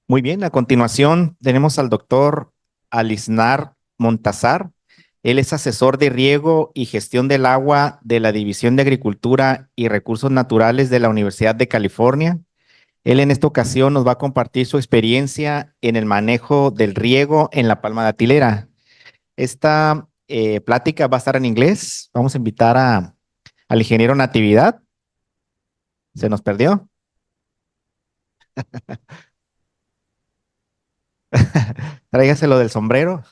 Muy bien, a continuación tenemos al doctor Alisnar Montazar. Él es asesor de riego y gestión del agua de la División de Agricultura y Recursos Naturales de la Universidad de California. Él en esta ocasión nos va a compartir su experiencia en el manejo del riego en la Palma de Atilera. Esta plática va a estar en inglés. Vamos a invitar al ingeniero Natividad. ¿Se nos perdió? Tráigaselo del sombrero.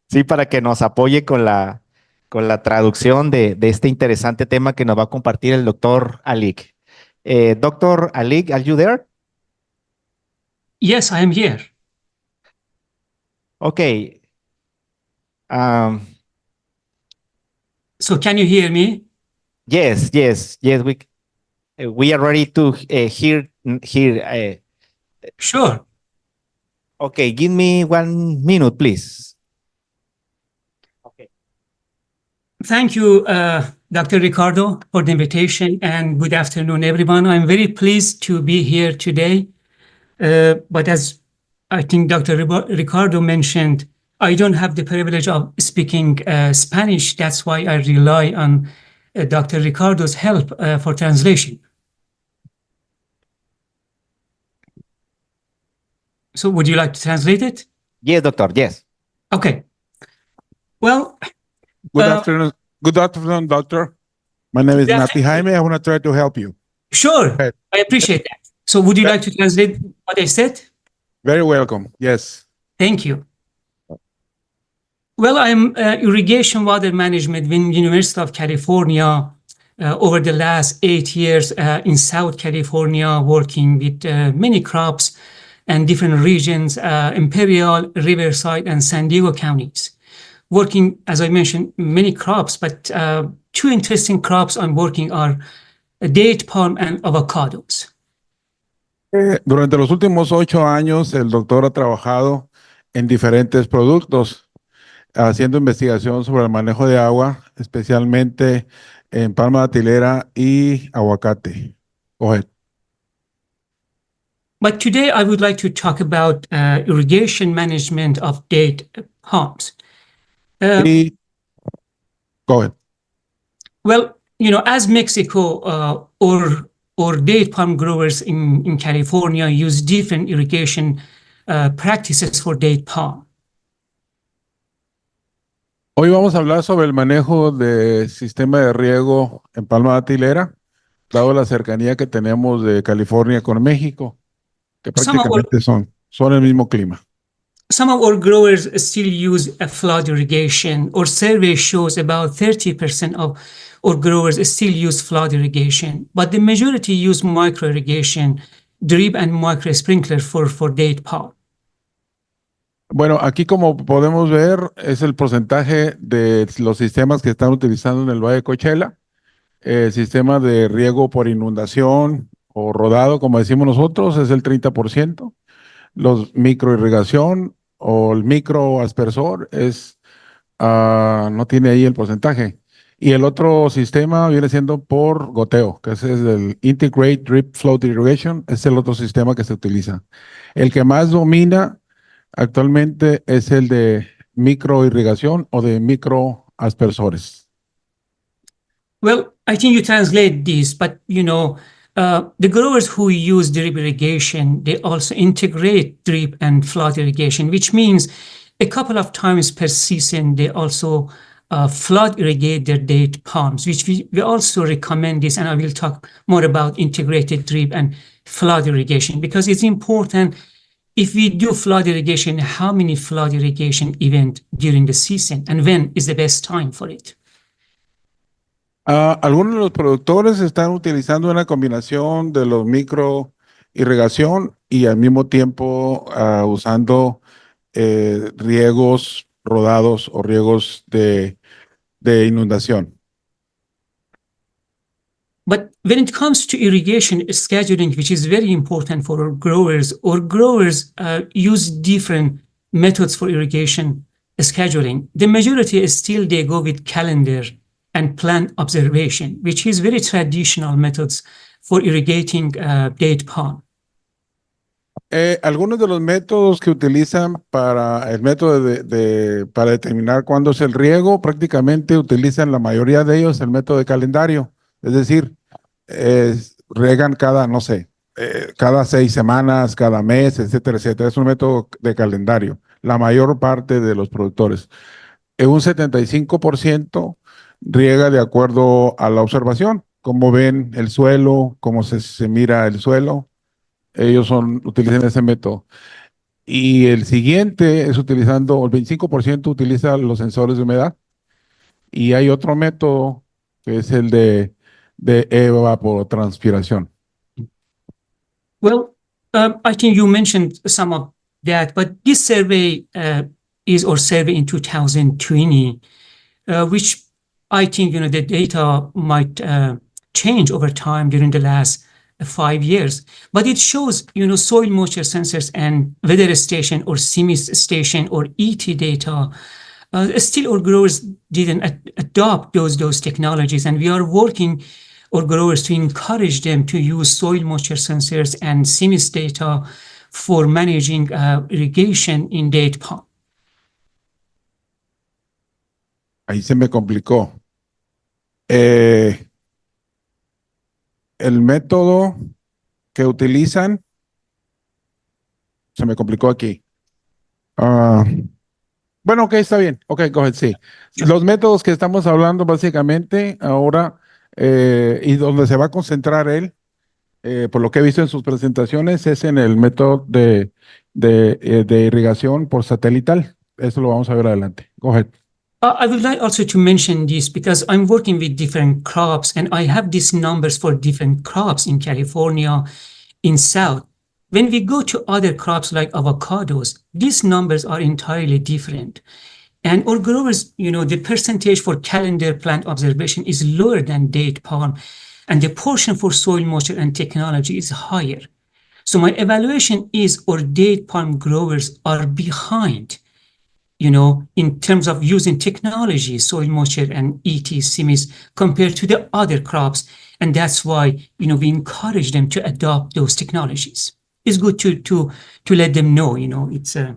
Sí, para que nos apoye con la traducción de este interesante tema que nos va a compartir el doctor Alik. Doctor Alik, are you there? Yes, I am here. Okay. Um, So can you hear me? yes. We are ready to hear. Sure. Okay, give me 1 minute, please. Okay. Thank you, Dr. Ricardo, for the invitation, and good afternoon, everyone. I'm very pleased to be here today. But as I think Dr. Ricardo mentioned, I don't have the privilege of speaking Spanish. That's why I rely on Dr. Ricardo's help for translation. So would you like to translate it? Yes, doctor, yes. Okay. Well, Good afternoon. Good afternoon, doctor. My name is Nati Jaime. I want to try to help you. Sure. Okay. I appreciate that. So would you like to translate what I said? Very welcome. Yes. Thank you. Well, I'm irrigation water management in University of California over the last 8 years in South California, working with many crops and different regions, Imperial, Riverside, and San Diego counties. Working, as I mentioned, many crops, but two interesting crops I'm working are date palm and avocados. Durante los últimos 8 años, el doctor ha trabajado en diferentes productos, haciendo investigación sobre el manejo de agua, especialmente en palma de atilera y aguacate. Go ahead. But today I would like to talk about irrigation management of date palms. Go ahead. Well, as Mexico or date palm growers in California use different irrigation practices for date palm. Hoy vamos a hablar sobre el manejo del sistema de riego en palma de atilera, dado la cercanía que tenemos de California con México, que prácticamente son el mismo clima. Some of our growers still use a flood irrigation. Our survey shows about 30% of our growers still use flood irrigation, but the majority use micro irrigation, drip and micro sprinkler for date palm. Bueno, aquí como podemos ver es el porcentaje de los sistemas que están utilizando en el Valle de Coachella. El sistema de riego por inundación o rodado, como decimos nosotros, es el 30%. Los microirrigación o el microaspersor no tiene ahí el porcentaje. Y el otro sistema viene siendo por goteo, que ese es el Integrate Drip Float Irrigation, es el otro sistema que se utiliza. El que más domina actualmente es el de microirrigación o de microaspersores. Well, I think you translate this, but the growers who use drip irrigation, they also integrate drip and flood irrigation, which means a couple of times per season, they also flood irrigate their date palms, which we also recommend this, and I will talk more about integrated drip and flood irrigation, because it's important. If we do flood irrigation, how many flood irrigation events during the season, and when is the best time for it? Algunos de los productores están utilizando una combinación de los microirrigación y al mismo tiempo usando riegos rodados o riegos de inundación. But when it comes to irrigation scheduling, which is very important for our growers use different methods for irrigation scheduling. The majority is still they go with calendar and plant observation, which is very traditional methods for irrigating date palm. Algunos de los métodos que utilizan para el método para determinar cuándo es el riego, prácticamente utilizan la mayoría de ellos el método de calendario. Es decir, riegan cada, no sé, cada 6 semanas, cada mes, etcétera, etcétera. Es un método de calendario. La mayor parte de los productores. Un 75% riega de acuerdo a la observación, cómo ven el suelo, cómo se mira el suelo. Ellos utilizan ese método. Y el siguiente es el 25% utiliza los sensores de humedad. Y hay otro método que es el de evapotranspiración. Well, I think you mentioned some of that, but this survey is our survey in 2020, which I think the data might change over time during the last 5 years. But it shows soil moisture sensors and weather station or CIMIS station or ET data. Still, our growers didn't adopt those technologies, and we are working our growers to encourage them to use soil moisture sensors and CIMIS data for managing irrigation in date palm. Ahí se me complicó. El método que utilizan se me complicó aquí. Bueno, ok, está bien. Ok, go ahead, sí. Los métodos que estamos hablando básicamente ahora y donde se va a concentrar él, por lo que he visto en sus presentaciones, es en el método de irrigación por satelital. Eso lo vamos a ver adelante. Go ahead. I would like also to mention this because I'm working with different crops and I have these numbers for different crops in California, in South. When we go to other crops like avocados, these numbers are entirely different. And our growers, the percentage for calendar plant observation is lower than date palm, and the portion for soil moisture and technology is higher. So my evaluation is our date palm growers are behind, in terms of using technology, soil moisture and ET CIMIS compared to the other crops. And that's why, we encourage them to adopt those technologies. It's good to let them know, there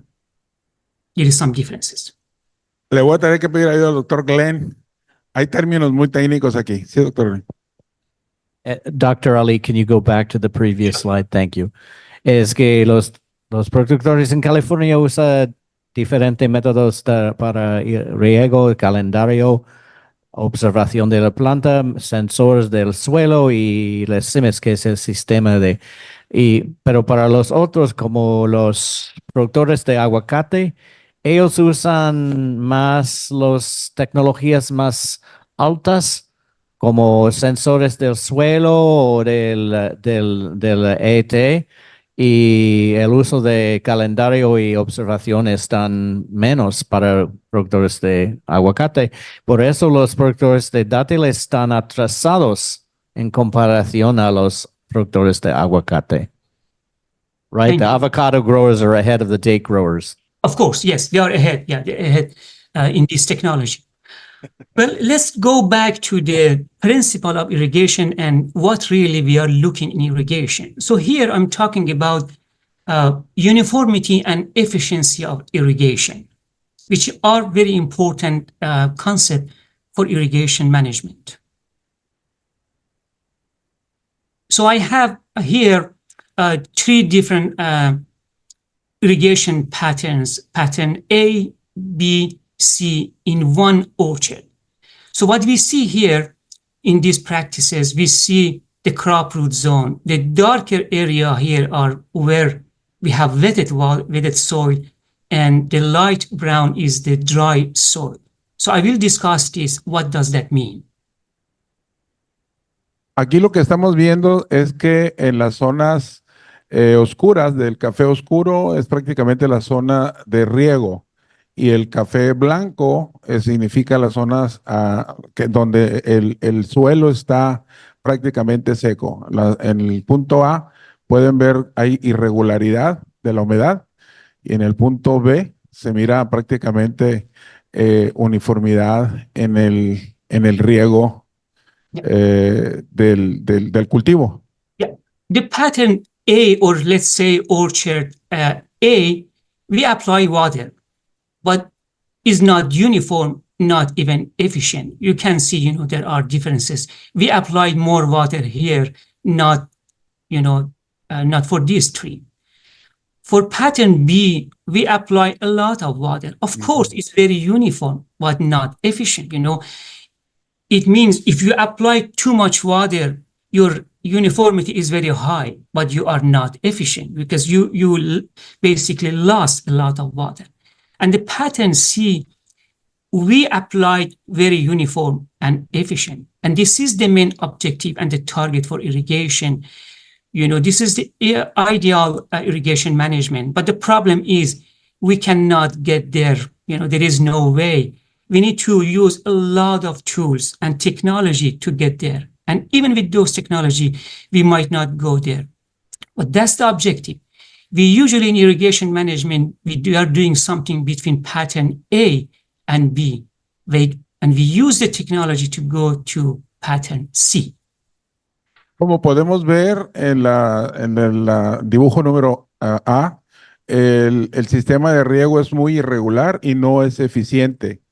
is some differences. Le voy a tener que pedir ayuda al doctor Glenn. Hay términos muy técnicos aquí. Sí, doctor. Dr. Ali, can you go back to the previous slide? Thank you. Es que los productores en California usan diferentes métodos para riego, calendario, observación de la planta, sensores del suelo y las CIMIS, que es el sistema pero para los otros, como los productores de aguacate, ellos usan más las tecnologías más altas, como sensores del suelo o del ET, y el uso de calendario y observación están menos para productores de aguacate. Por eso los productores de dátil están atrasados en comparación a los productores de aguacate. Right? Thank The you. avocado growers are ahead of the date growers. Of course, yes, they are ahead. Yeah, they're ahead in this technology. Well, let's go back to the principle of irrigation and what really we are looking in irrigation. So here I'm talking about uniformity and efficiency of irrigation, which are very important concept for irrigation management. So I have here 3 different irrigation patterns, pattern A, B, C in one orchard. So what we see here in these practices, we see the crop root zone. The darker area here are where we have wetted soil, and the light brown is the dry soil. So I will discuss this. What does that mean? Aquí lo que estamos viendo es que en las zonas oscuras del café oscuro es prácticamente la zona de riego y el café blanco significa las zonas donde el suelo está prácticamente seco. En el punto A pueden ver hay irregularidad de la humedad y en el punto B se mira prácticamente uniformidad en el riego del cultivo. The pattern A, or let's say orchard A, we apply water, but is not uniform, not even efficient. You can see, there are differences. We applied more water here, not, not for this tree. For pattern B, we apply a lot of water. Of course, it's very uniform, but not efficient. It means if you apply too much water, your uniformity is very high, but you are not efficient because you basically lost a lot of water. And the pattern C, we applied very uniform and efficient. And this is the main objective and the target for irrigation. This is the ideal irrigation management. But the problem is we cannot get there. There is no way. We need to use a lot of tools and technology to get there. And even with those technology, we might not go there. But that's the objective. We usually in irrigation management, we are doing something between pattern A and B. And we use the technology to go to pattern C. Como podemos ver en el dibujo número A, el sistema de riego es muy irregular y no es eficiente.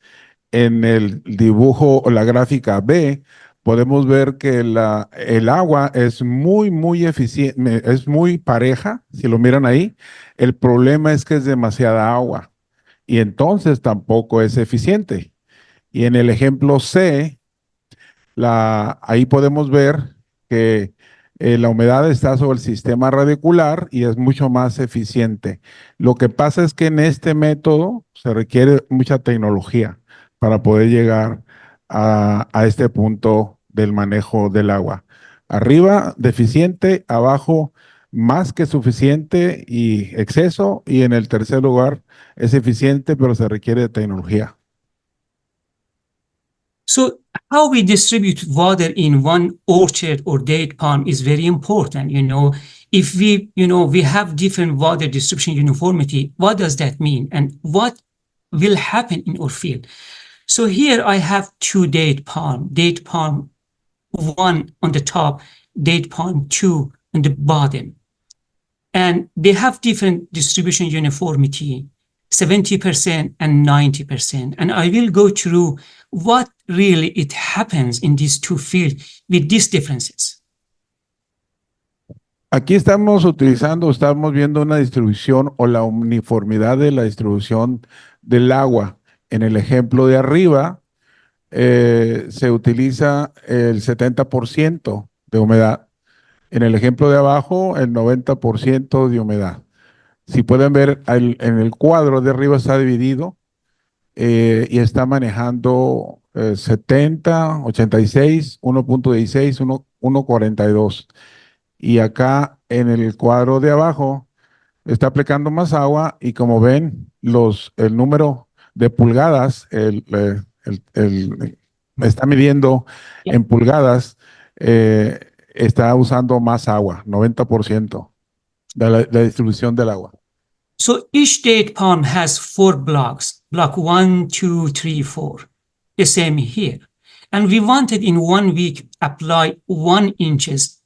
En el dibujo o la gráfica B, podemos ver que el agua es muy eficiente, es muy pareja, si lo miran ahí. El problema es que es demasiada agua y entonces tampoco es eficiente. Y en el ejemplo C, ahí podemos ver que la humedad está sobre el sistema radicular y es mucho más eficiente. Lo que pasa es que en este método se requiere mucha tecnología para poder llegar a este punto del manejo del agua. Arriba, deficiente; abajo, más que suficiente y exceso; y en el tercer lugar, es eficiente, pero se requiere de tecnología. So how we distribute water in one orchard or date palm is very important. If we have different water distribution uniformity, what does that mean? And what will happen in our field? So here I have two date palm 1 on the top, date palm 2 on the bottom. And they have different distribution uniformity, 70% and 90%. And I will go through what really it happens in these two fields with these differences. Aquí estamos viendo una distribución o la uniformidad de la distribución del agua. En el ejemplo de arriba, se utiliza el 70% de humedad. En el ejemplo de abajo, el 90% de humedad. Si pueden ver, en el cuadro de arriba está dividido y está manejando 70, 86, 1.16, 1.42. Y acá en el cuadro de abajo está aplicando más agua y como ven, el número de pulgadas, está midiendo en pulgadas, está usando más agua, 90% de la distribución del agua. So each date palm has 4 blocks, block 1, 2, 3, 4, the same here. And we wanted in 1 week apply 1 inches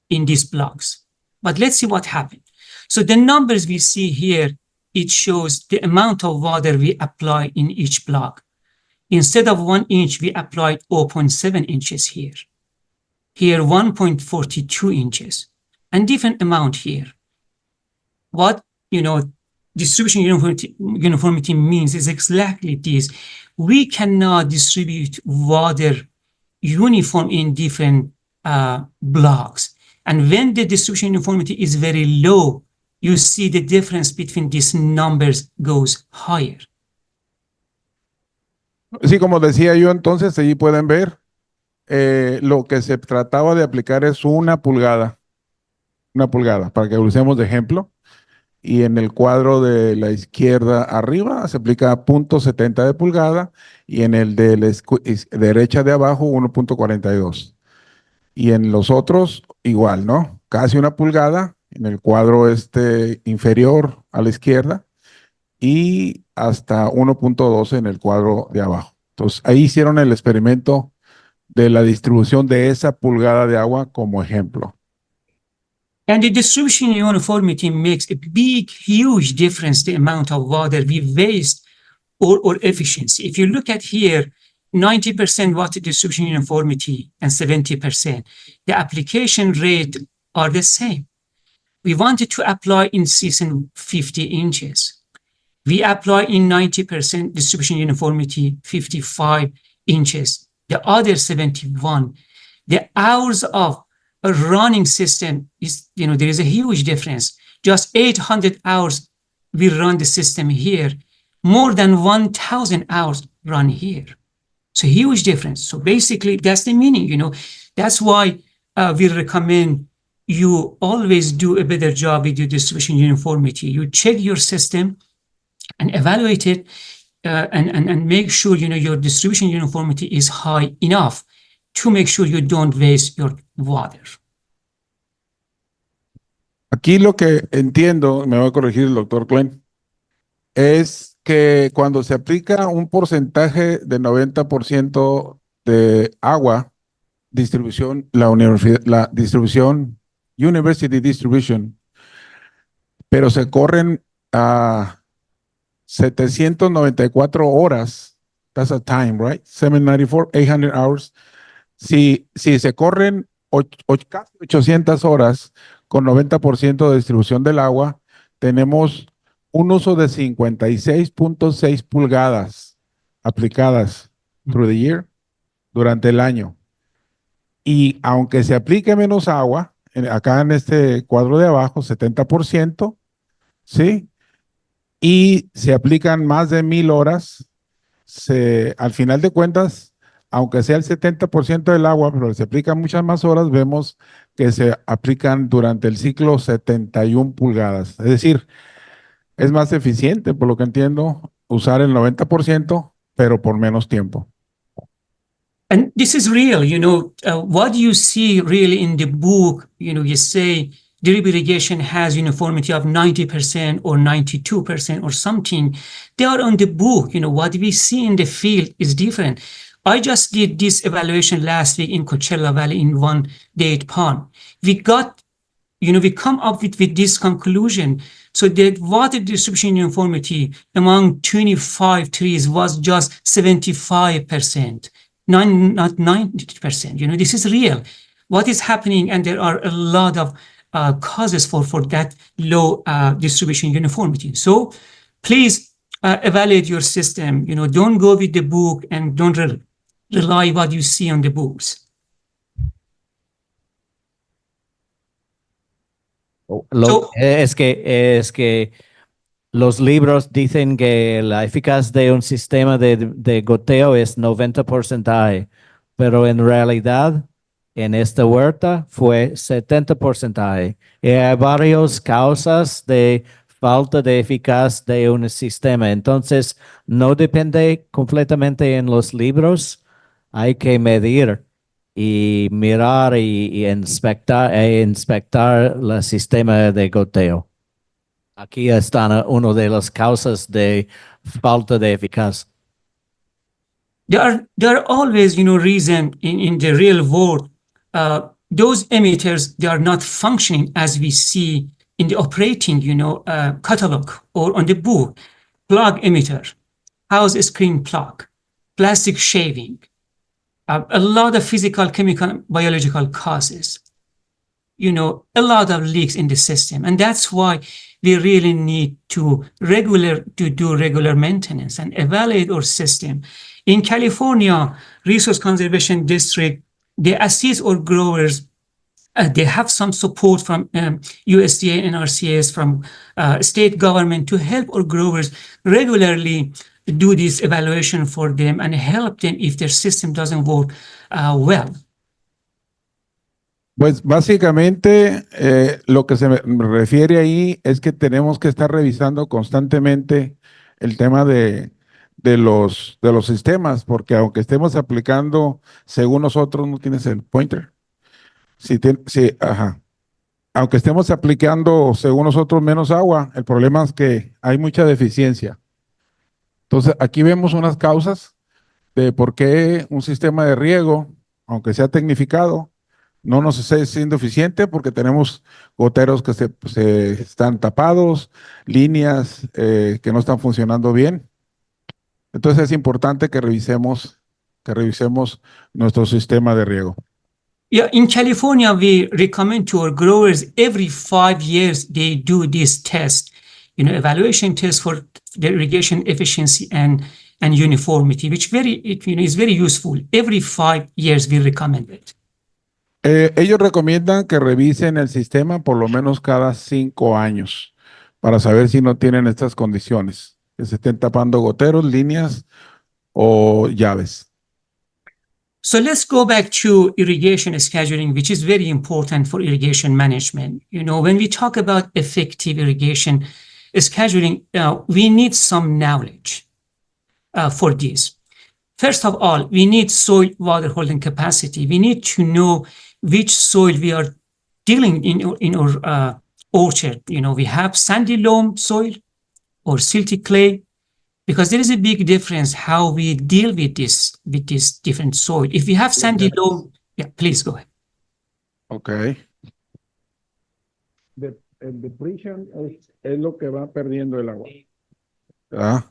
in these blocks. But let's see what happened. So the numbers we see here, it shows the amount of water we apply in each block. Instead of 1 inch, we applied 0.7 inches here. Here, 1.42 inches, and different amount here. What, distribution uniformity means is exactly this. We cannot distribute water uniform in different blocks. And when the distribution uniformity is very low, you see the difference between these numbers goes higher. Sí, como decía yo, entonces allí pueden ver lo que se trataba de aplicar es una pulgada, para que usemos de ejemplo. Y en el cuadro de la izquierda arriba se aplica 0.70 de pulgada y en el de la derecha de abajo 1.42. Y en los otros igual, ¿no? Casi una pulgada en el cuadro inferior a la izquierda y hasta 1.12 en el cuadro de abajo. Entonces ahí hicieron el experimento de la distribución de esa pulgada de agua como ejemplo. And the distribution uniformity makes a big, huge difference, the amount of water we waste or efficiency. If you look at here, 90% water distribution uniformity and 70%, the application rate are the same. We wanted to apply in season 50 inches. We apply in 90% distribution uniformity, 55 inches. The other 71, the hours of a running system is, there is a huge difference. Just 800 hours we run the system here, more than 1,000 hours run here. So huge difference. So basically that's the meaning, that's why we recommend you always do a better job with your distribution uniformity. You check your system and evaluate it and make sure, your distribution uniformity is high enough to make sure you don't waste your water. Aquí lo que entiendo, me va a corregir el doctor Klein, es que cuando se aplica un porcentaje de 90% de agua, distribución, la distribución, University Distribution, pero se corren a 794 horas, that's a time, right? 794, 800 hours. Si se corren casi 800 horas con 90% de distribución del agua, tenemos un uso de 56.6 pulgadas aplicadas through the year, durante el año. Y aunque se aplique menos agua, acá en este cuadro de abajo, 70%, ¿sí? Y se aplican más de 1,000 horas, al final de cuentas, aunque sea el 70% del agua, pero se aplican muchas más horas, vemos que se aplican durante el ciclo 71 pulgadas. Es decir, es más eficiente, por lo que entiendo, usar el 90%, pero por menos tiempo. And this is real, what you see really in the book, you say drip irrigation has uniformity of 90% or 92% or something. They are on the book, what we see in the field is different. I just did this evaluation last week in Coachella Valley in one date pond. We got, we come up with this conclusion. So the water distribution uniformity among 25 trees was just 75%. Not 90%. This is real. What is happening, and there are a lot of causes for that low distribution uniformity. So please evaluate your system. Don't go with the book and don't rely what you see on the books. Es que los libros dicen que la eficacia de un sistema de goteo es 90%, pero en realidad en esta huerta fue 70%. Y hay varias causas de falta de eficacia de un sistema. Entonces, no depende completamente en los libros. Hay que medir y mirar y inspectar el sistema de goteo. Aquí está una de las causas de falta de eficacia. There are always, reason in the real world. Those emitters, they are not functioning as we see in the operating, catalog or on the book. Plug emitter, house screen plug, plastic shaving, a lot of physical, chemical, biological causes. A lot of leaks in the system, and that's why we really need to do regular maintenance and evaluate our system. In California, Resource Conservation District, they assist our growers. They have some support from USDA and RCS, from state government, to help our growers regularly do this evaluation for them and help them if their system doesn't work well. Pues básicamente lo que se me refiere ahí es que tenemos que estar revisando constantemente el tema de los sistemas, porque aunque estemos aplicando, según nosotros, ¿no tienes el pointer? Sí, ajá. Aunque estemos aplicando, según nosotros, menos agua, el problema es que hay mucha deficiencia. Entonces, aquí vemos unas causas de por qué un sistema de riego, aunque sea tecnificado, no nos está siendo eficiente porque tenemos goteros que se están tapados, líneas que no están funcionando bien. Entonces es importante que revisemos nuestro sistema de riego. Yeah, in California, we recommend to our growers every 5 years they do this test, evaluation test for the irrigation efficiency and uniformity, which is very useful. Every 5 years we recommend it. Ellos recomiendan que revisen el sistema por lo menos cada 5 años para saber si no tienen estas condiciones, que se estén tapando goteros, líneas o llaves. So let's go back to irrigation scheduling, which is very important for irrigation management. When we talk about effective irrigation scheduling, we need some knowledge for this. First of all, we need soil water holding capacity. We need to know which soil we are dealing in our orchard. We have sandy loam soil or silty clay, because there is a big difference how we deal with this different soil. If we have sandy loam, yeah, please go ahead. Ok. El depletion es lo que va perdiendo el agua. ¿Verdad?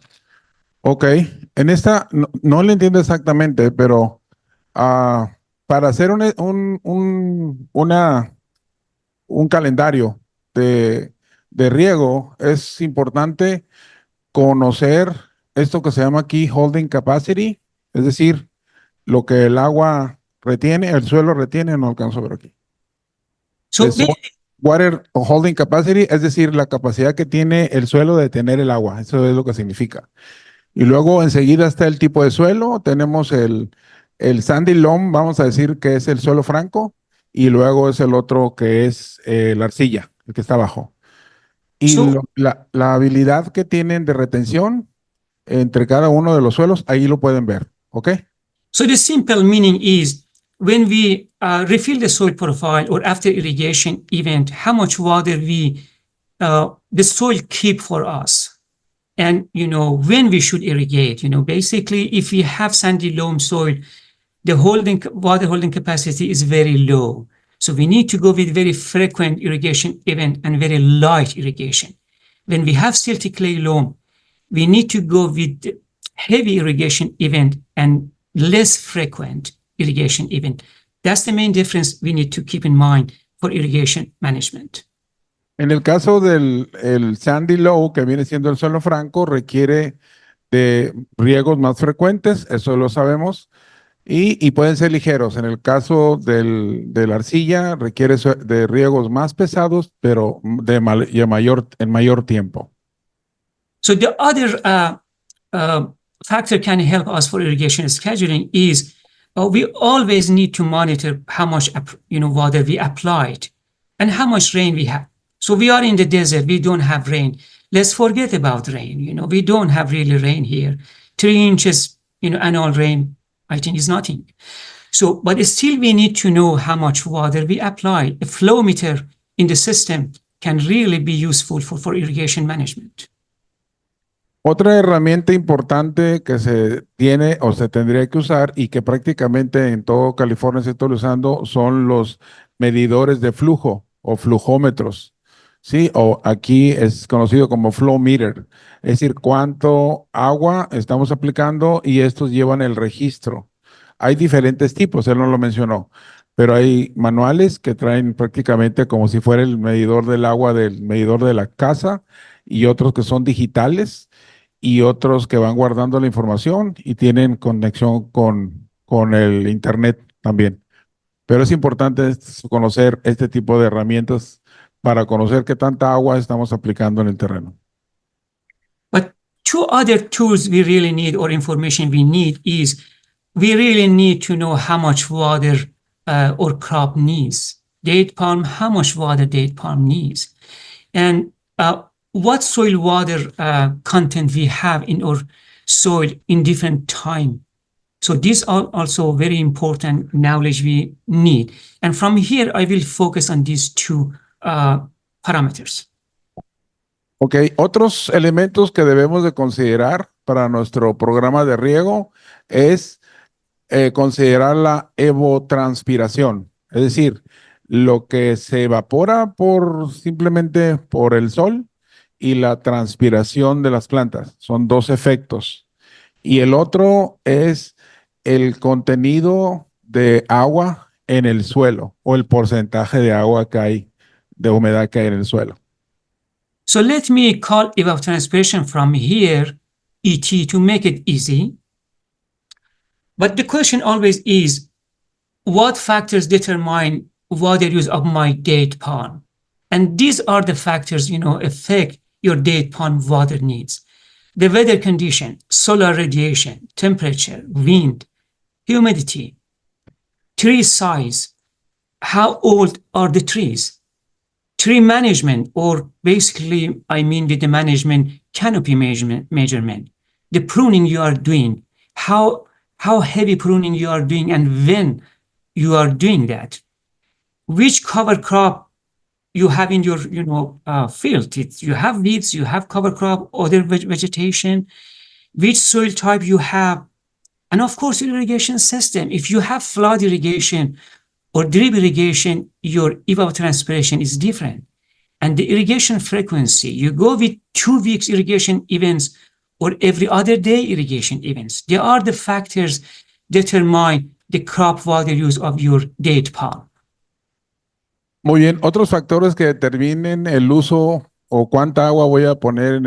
Ok. En esta, no le entiendo exactamente, pero para hacer un calendario de riego es importante conocer esto que se llama aquí holding capacity, es decir, lo que el agua retiene, el suelo retiene, no alcanzo a ver aquí. So Es water holding capacity, es decir, la capacidad que tiene el suelo de tener el agua, eso es lo que significa. Y luego enseguida está el tipo de suelo, tenemos el sandy loam, vamos a decir que es el suelo franco, y luego es el otro que es la arcilla, el que está abajo. Y la habilidad que tienen de retención entre cada uno de los suelos, ahí lo pueden ver, ¿ok? So the simple meaning is when we refill the soil profile or after irrigation event, how much water the soil keep for us. And, when we should irrigate, basically if we have sandy loam soil, the water holding capacity is very low. So we need to go with very frequent irrigation event and very light irrigation. When we have silty clay loam, we need to go with heavy irrigation event and less frequent irrigation event. That's the main difference we need to keep in mind for irrigation management. En el caso del sandy loam, que viene siendo el suelo franco, requiere de riegos más frecuentes, eso lo sabemos, y pueden ser ligeros. En el caso de la arcilla, requiere de riegos más pesados, pero en mayor tiempo. So the other factor can help us for irrigation scheduling is we always need to monitor how much water we applied and how much rain we have. So we are in the desert, we don't have rain. Let's forget about rain. We don't have really rain here. 3 inches, annual rain, I think is nothing. So, but still we need to know how much water we apply. A flow meter in the system can really be useful for irrigation management. Otra herramienta importante que se tiene o se tendría que usar y que prácticamente en todo California se está usando son los medidores de flujo o flujómetros, ¿sí? O aquí es conocido como flow meter, es decir, cuánto agua estamos aplicando y estos llevan el registro. Hay diferentes tipos, él no lo mencionó, pero hay manuales que traen prácticamente como si fuera el medidor del agua del medidor de la casa y otros que son digitales y otros que van guardando la información y tienen conexión con el internet también. Pero es importante conocer este tipo de herramientas para conocer qué tanta agua estamos aplicando en el terreno. But 2 other tools we really need or information we need is we really need to know how much water our crop needs. Date palm, how much water date palm needs. And what soil water content we have in our soil in different time. So these are also very important knowledge we need. And from here, I will focus on these 2 parameters. Ok, otros elementos que debemos de considerar para nuestro programa de riego es considerar la evotranspiración. Es decir, lo que se evapora simplemente por el sol y la transpiración de las plantas. Son dos efectos. Y el otro es el contenido de agua en el suelo o el porcentaje de agua que hay, de humedad que hay en el suelo. So let me call evapotranspiration from here ET to make it easy. But the question always is, what factors determine water use of my date palm? And these are the factors, affect your date palm water needs. The weather condition, solar radiation, temperature, wind, humidity, tree size, how old are the trees? Tree management, or basically, I mean with the management, canopy measurement, the pruning you are doing, how heavy pruning you are doing and when you are doing that, which cover crop you have in your field. You have weeds, you have cover crop, other vegetation, which soil type you have, and of course your irrigation system. If you have flood irrigation or drip irrigation, your evapotranspiration is different. And the irrigation frequency, you go with 2 weeks irrigation events or every other day irrigation events. They are the factors determine the crop water use of your date palm. Muy bien, otros factores que determinen el uso o cuánta agua voy a poner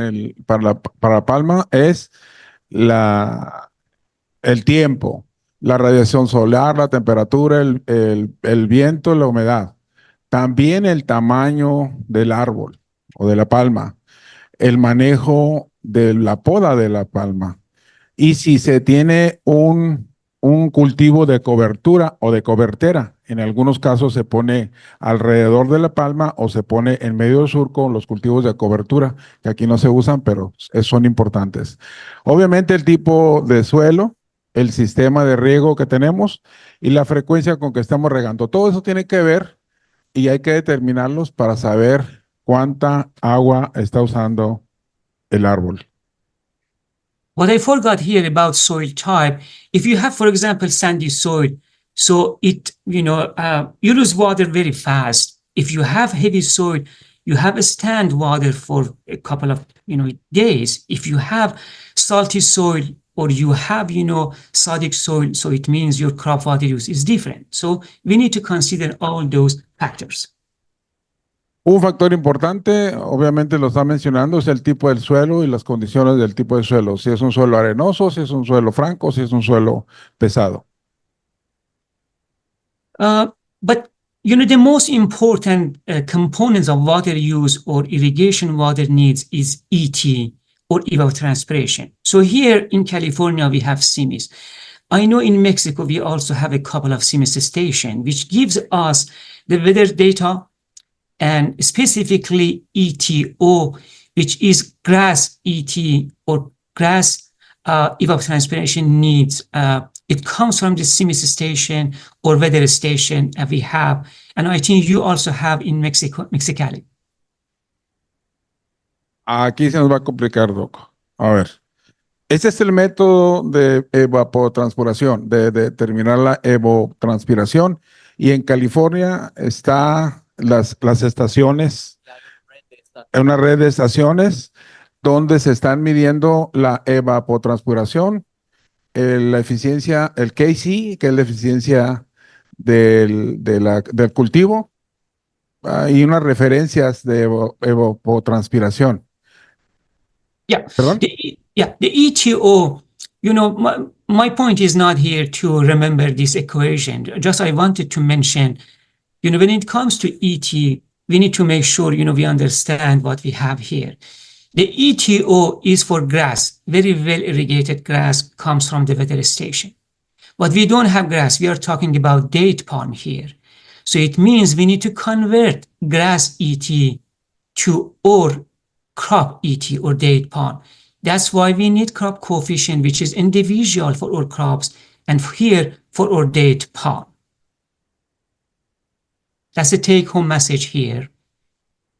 para la palma es el tiempo, la radiación solar, la temperatura, el viento, la humedad. También el tamaño del árbol o de la palma, el manejo de la poda de la palma y si se tiene un cultivo de cobertura o de cobertera. En algunos casos se pone alrededor de la palma o se pone en medio del surco los cultivos de cobertura, que aquí no se usan, pero son importantes. Obviamente el tipo de suelo, el sistema de riego que tenemos y la frecuencia con que estamos regando. Todo eso tiene que ver y hay que determinarlos para saber cuánta agua está usando el árbol. What I forgot here about soil type, if you have, for example, sandy soil, so it, you lose water very fast. If you have heavy soil, you have a stand water for a couple of, days. If you have salty soil or you have, sodic soil, so it means your crop water use is different. So we need to consider all those factors. Un factor importante, obviamente lo está mencionando, es el tipo del suelo y las condiciones del tipo de suelo. Si es un suelo arenoso, si es un suelo franco, si es un suelo pesado. But the most important components of water use or irrigation water needs is ET or evapotranspiration. So here in California, we have CIMIS. I know in Mexico, we also have a couple of CIMIS stations, which gives us the weather data and specifically ETO, which is grass ET or grass evapotranspiration needs. It comes from the CIMIS station or weather station that we have. And I think you also have in Mexicali. Aquí se nos va a complicar, Doc. A ver. Este es el método de evapotranspiración, de determinar la evapotranspiración. Y en California está las estaciones, una red de estaciones donde se están midiendo la evapotranspiración, la eficiencia, el KC, que es la eficiencia del cultivo, y unas referencias de evapotranspiración. Yeah. ¿Perdón? The ETO, my point is not here to remember this equation. Just I wanted to mention, when it comes to ET, we need to make sure, we understand what we have here. The ETO is for grass, very well irrigated grass comes from the weather station. But we don't have grass, we are talking about date palm here. So it means we need to convert grass ET to or crop ET or date palm. That's why we need crop coefficient, which is individual for all crops, and here for our date palm. That's the take-home message here.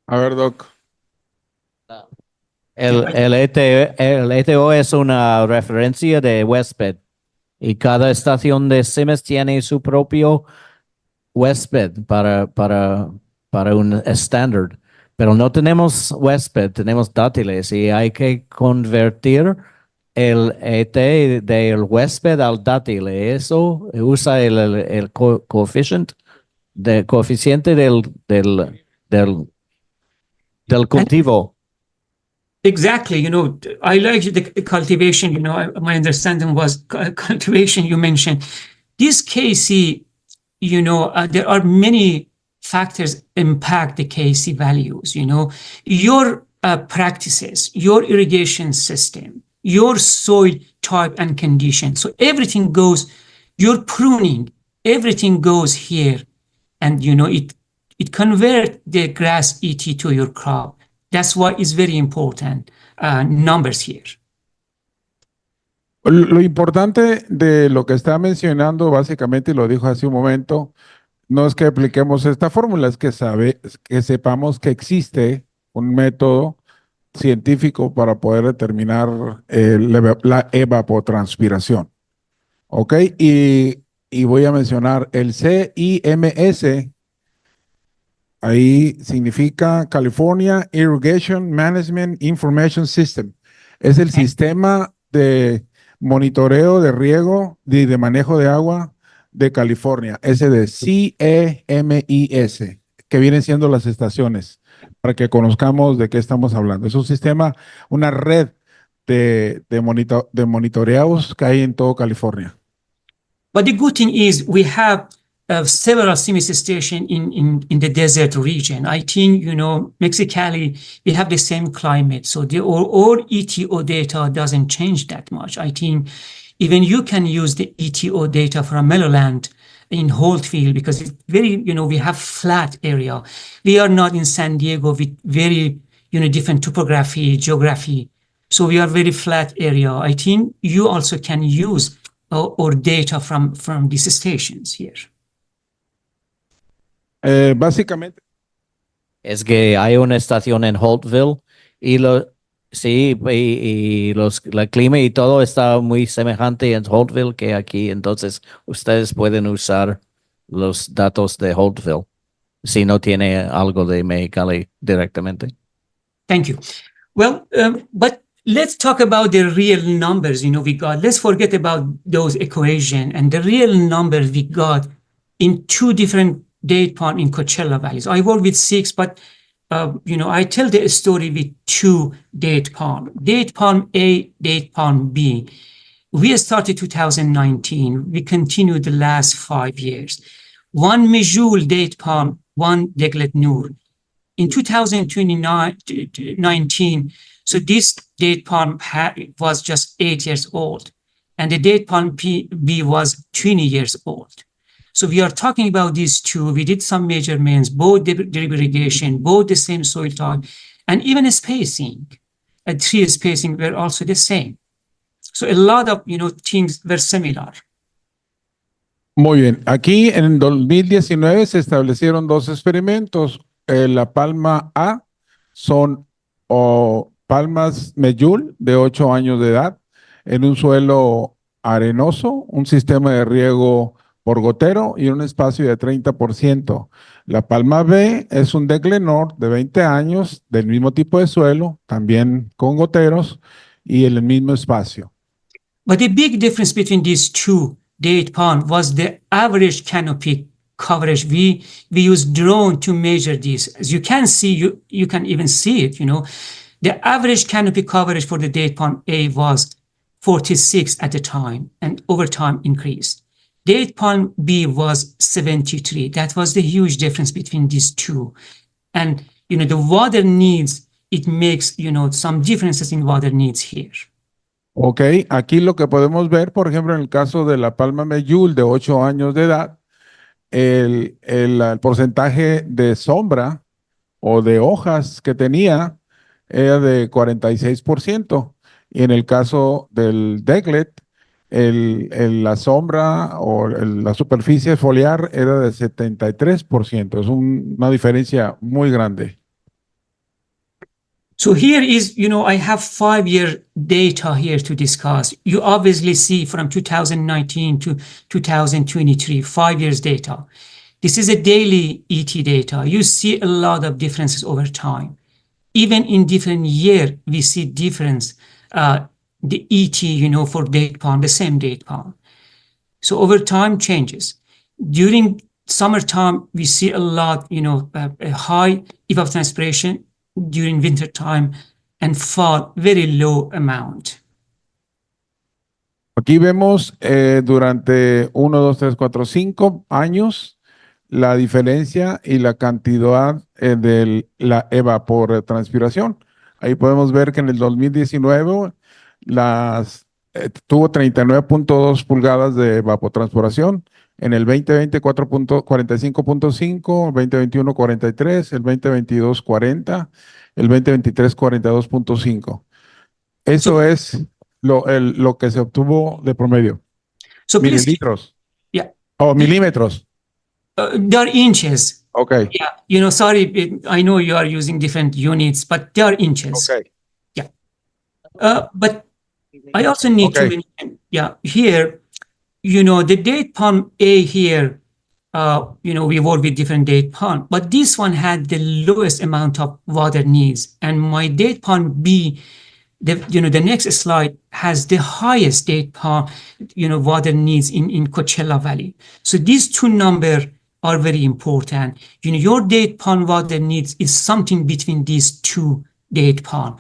A ver, Doc. El ETO es una referencia de huésped y cada estación de CIMIS tiene su propio huésped para un estándar, pero no tenemos huésped, tenemos dátiles y hay que convertir el ET del huésped al dátil. Eso usa el coeficiente del cultivo. Exactly. I like the cultivation. My understanding was cultivation you mentioned. This KC, there are many factors impact the KC values. Your practices, your irrigation system, your soil type and condition. So everything goes, your pruning, everything goes here. And, it converts the grass ET to your crop. That's why it's very important, numbers here. Lo importante de lo que está mencionando, básicamente, y lo dijo hace un momento, no es que apliquemos esta fórmula, es que sepamos que existe un método científico para poder determinar la evapotranspiración. ¿Ok? Y voy a mencionar el CIMS. Ahí significa California Irrigation Management Information System. Es el sistema de monitoreo de riego y de manejo de agua de California. Ese de CEMIS, que vienen siendo las estaciones, para que conozcamos de qué estamos hablando. Es un sistema, una red de monitoreos que hay en todo California. But the good thing is we have several CIMIS stations in the desert region. I think, Mexicali, we have the same climate. So our ETO data doesn't change that much. I think even you can use the ETO data from Meadowland in Holtfield because it's very, we have flat area. We are not in San Diego with very, different topography, geography. So we are very flat area. I think you also can use our data from these stations here. Básicamente. Es que hay una estación en Holtville y el clima y todo está muy semejante en Holtville que aquí. Entonces, ustedes pueden usar los datos de Holtville si no tiene algo de Mexicali directamente. Thank you. Well, but let's talk about the real numbers, we got. Let's forget about those equations and the real numbers we got in two different date palm in Coachella valleys. I work with 6, but, I tell the story with 2 date palm. Date palm A, date palm B. We started 2019. We continued the last 5 years. 1 Mejul date palm, 1 Deglet Nur. In 2019, so this date palm was just 8 years old, and the date palm B was 20 years old. So we are talking about these two. We did some measurements, both drip irrigation, both the same soil type, and even spacing. Tree spacing were also the same. So a lot of things were similar. Muy bien. Aquí en 2019 se establecieron 2 experimentos. La palma A son palmas Mejul de 8 años de edad en un suelo arenoso, un sistema de riego por gotero y un espacio de 30%. La palma B es un Declenor de 20 años del mismo tipo de suelo, también con goteros y en el mismo espacio. But the big difference between these two date palm was the average canopy coverage. We use drone to measure this. As you can see, you can even see it, The average canopy coverage for the date palm A was 46 at the time, and over time increased. Date palm B was 73. That was the huge difference between these two. And, the water needs, it makes, some differences in water needs here. Ok, aquí lo que podemos ver, por ejemplo, en el caso de la palma Mejul de 8 años de edad, el porcentaje de sombra o de hojas que tenía era de 46%. Y en el caso del Deglet, la sombra o la superficie foliar era de 73%. Es una diferencia muy grande. So here is, I have 5-year data here to discuss. You obviously see from 2019 to 2023, 5 years data. This is a daily ET data. You see a lot of differences over time. Even in different year, we see difference, the ET, for date palm, the same date palm. So over time changes. During summertime, we see a lot, a high evapotranspiration during winter time, and fall, very low amount. Aquí vemos durante 1, 2, 3, 4, 5 años la diferencia y la cantidad de la evapotranspiración. Ahí podemos ver que en el 2019 tuvo 39.2 pulgadas de evapotranspiración. En el 2020, 45.5, el 2021, 43, el 2022, 40, el 2023, 42.5. Eso es lo que se obtuvo de promedio. So please, Mililitros. yeah, O milímetros. they are inches. Okay. Yeah, sorry, I know you are using different units, but they are inches. Okay. But I also need to Okay. mention, here, the date palm A here, we work with different date palm, but this one had the lowest amount of water needs. And my date palm B, the next slide has the highest date palm, water needs in Coachella Valley. So these two numbers are very important. Your date palm water needs is something between these two date palm.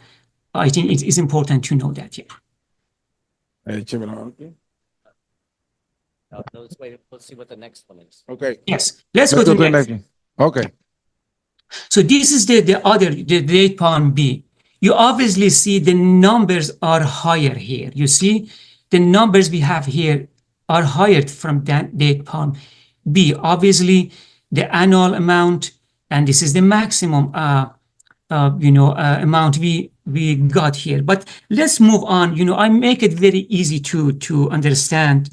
I think it is important to know that. Let's see what the next one is. Okay. Yes, let's go to the next. Okay. So this is the date palm B. You obviously see the numbers are higher here. You see the numbers we have here are higher from that date palm B. Obviously, the annual amount, and this is the maximum amount we got here. But let's move on. I make it very easy to understand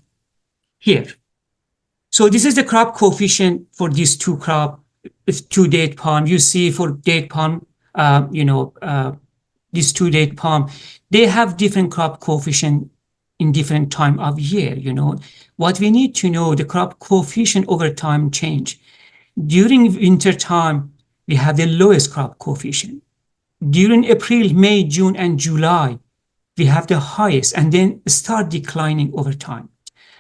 here. So this is the crop coefficient for these two date palm. You see for date palm, these two date palm, they have different crop coefficient in different time of year. What we need to know, the crop coefficient over time change. During winter time, we have the lowest crop coefficient. During April, May, June, and July, we have the highest, and then start declining over time.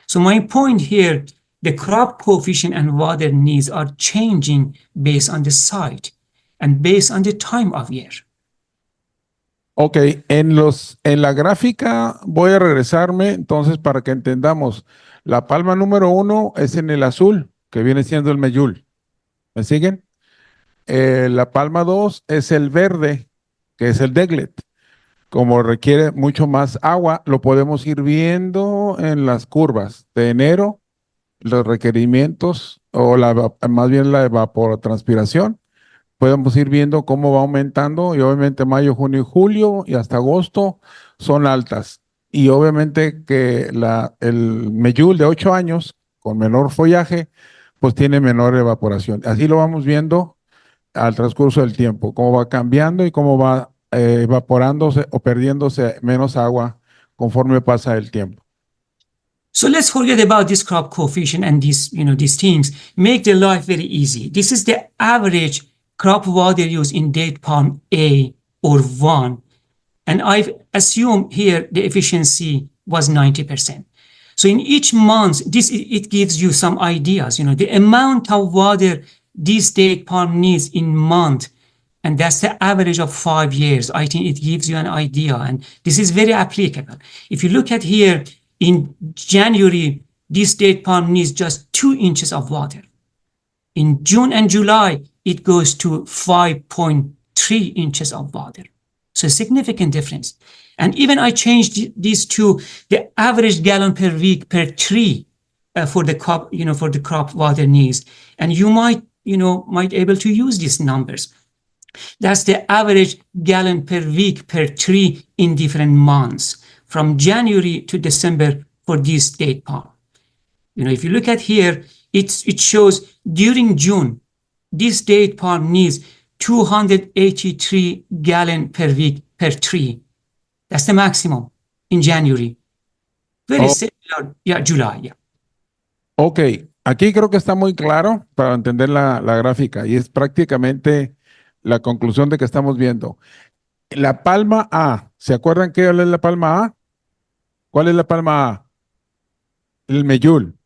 So my point here, the crop coefficient and water needs are changing based on the site and based on the time of year. Ok, en la gráfica voy a regresarme entonces para que entendamos. La palma número 1 es en el azul, que viene siendo el Mayul. ¿Me siguen? La palma 2 es el verde, que es el Deglet. Como requiere mucho más agua, lo podemos ir viendo en las curvas de enero, los requerimientos o más bien la evapotranspiración. Podemos ir viendo cómo va aumentando y obviamente mayo, junio y julio y hasta agosto son altas. Y obviamente que el Mayul de 8 años con menor follaje pues tiene menor evaporación. Así lo vamos viendo al transcurso del tiempo, cómo va cambiando y cómo va evaporándose o perdiéndose menos agua conforme pasa el tiempo. So let's forget about this crop coefficient and these things. Make the life very easy. This is the average crop water use in date palm A or 1. And I've assumed here the efficiency was 90%. So in each month, it gives you some ideas, the amount of water this date palm needs in month, and that's the average of 5 years. I think it gives you an idea, and this is very applicable. If you look at here, in January, this date palm needs just 2 inches of water. In June and July, it goes to 5.3 inches of water. So a significant difference. And even I changed these to the average gallon per week per tree for the crop, for the crop water needs. And you might able to use these numbers. That's the average gallon per week per tree in different months, from January to December for this date palm. If you look at here, it shows during June, this date palm needs 283 gallon per week per tree. That's the maximum in January. Very similar, July, Ok, Aquí creo que está muy claro para entender la gráfica y es prácticamente la conclusión de que estamos viendo. La palma A, ¿se acuerdan qué es la palma A? ¿Cuál es la palma A? El Mayul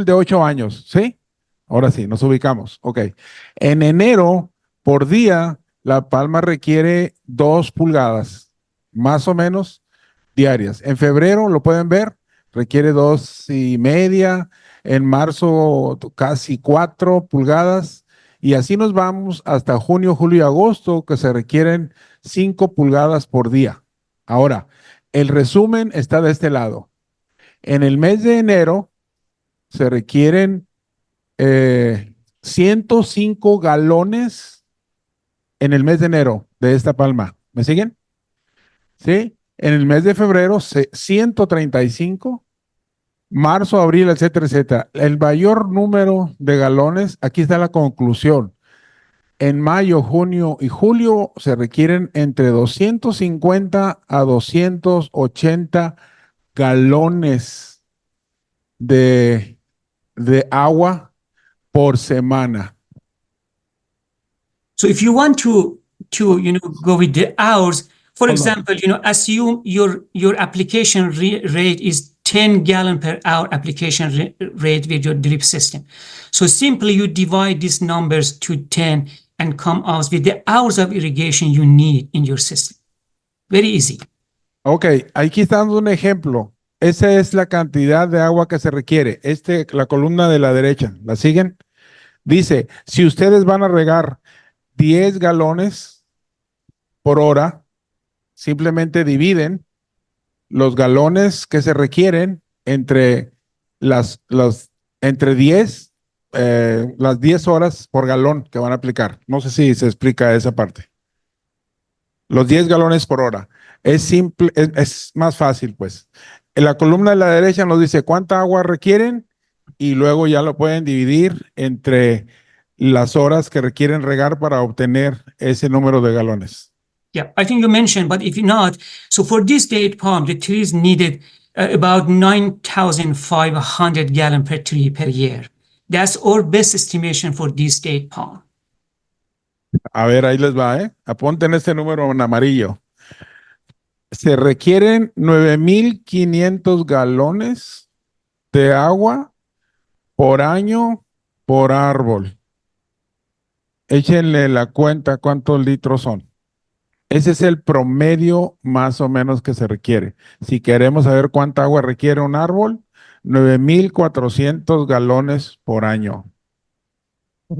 de 8 años, ¿sí? Ahora sí, nos ubicamos. Ok. En enero, por día, la palma requiere 2 pulgadas, más o menos diarias. En febrero, lo pueden ver, requiere 2.5. En marzo, casi 4 pulgadas. Y así nos vamos hasta junio, julio y agosto, que se requieren 5 pulgadas por día. Ahora, el resumen está de este lado. En el mes de enero se requieren 105 galones en el mes de enero de esta palma. ¿Me siguen? ¿Sí? En el mes de febrero, 135, marzo, abril, etcétera, etcétera. El mayor número de galones, aquí está la conclusión. En mayo, junio y julio se requieren entre 250 a 280 galones de agua por semana. So if you want to go with the hours, for Hold on. example, assume your application rate is 10 gallon per hour application rate with your drip system. So simply you divide these numbers to 10 and come out with the hours of irrigation you need in your system. Very easy. Ok, aquí está dando un ejemplo. Esa es la cantidad de agua que se requiere. La columna de la derecha, ¿la siguen? Dice, si ustedes van a regar 10 galones por hora, simplemente dividen los galones que se requieren entre entre 10, las 10 horas por galón que van a aplicar. No sé si se explica esa parte. Los 10 galones por hora. Es simple, es más fácil, pues. En la columna de la derecha nos dice cuánta agua requieren y luego ya lo pueden dividir entre las horas que requieren regar para obtener ese número de galones. Yeah, I think you mentioned, but if not, so for this date palm, the trees needed about 9,500 gallon per tree per year. That's our best estimation for this date palm. A ver, ahí les va, ¿eh? Apunten este número en amarillo. Se requieren 9,500 galones de agua por año por árbol. Échenle la cuenta cuántos litros son. Ese es el promedio más o menos que se requiere. Si queremos saber cuánta agua requiere un árbol, 9,400 galones por año.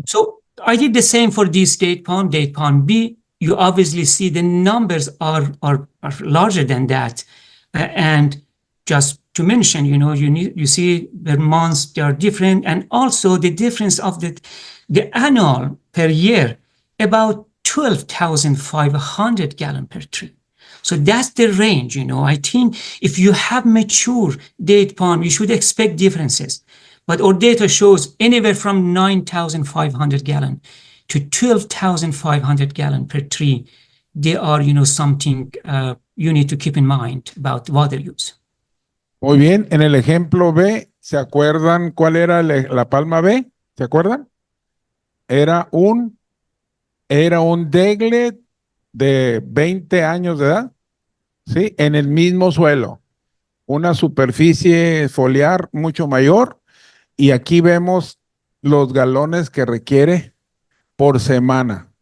So I did the same for this date palm B. You obviously see the numbers are larger than that. And just to mention, you see the months, they are different. And also the difference of the annual per year, about 12,500 gallon per tree. So that's the range, I think if you have mature date palm, you should expect differences. But our data shows anywhere from 9,500 gallon to 12,500 gallon per tree. They are, something you need to keep in mind about water use. Muy bien, en el ejemplo B, ¿se acuerdan cuál era la palma B? ¿Se acuerdan? Era un degle de 20 años de edad, ¿sí? En el mismo suelo, una superficie foliar mucho mayor. Y aquí vemos los galones que requiere por semana.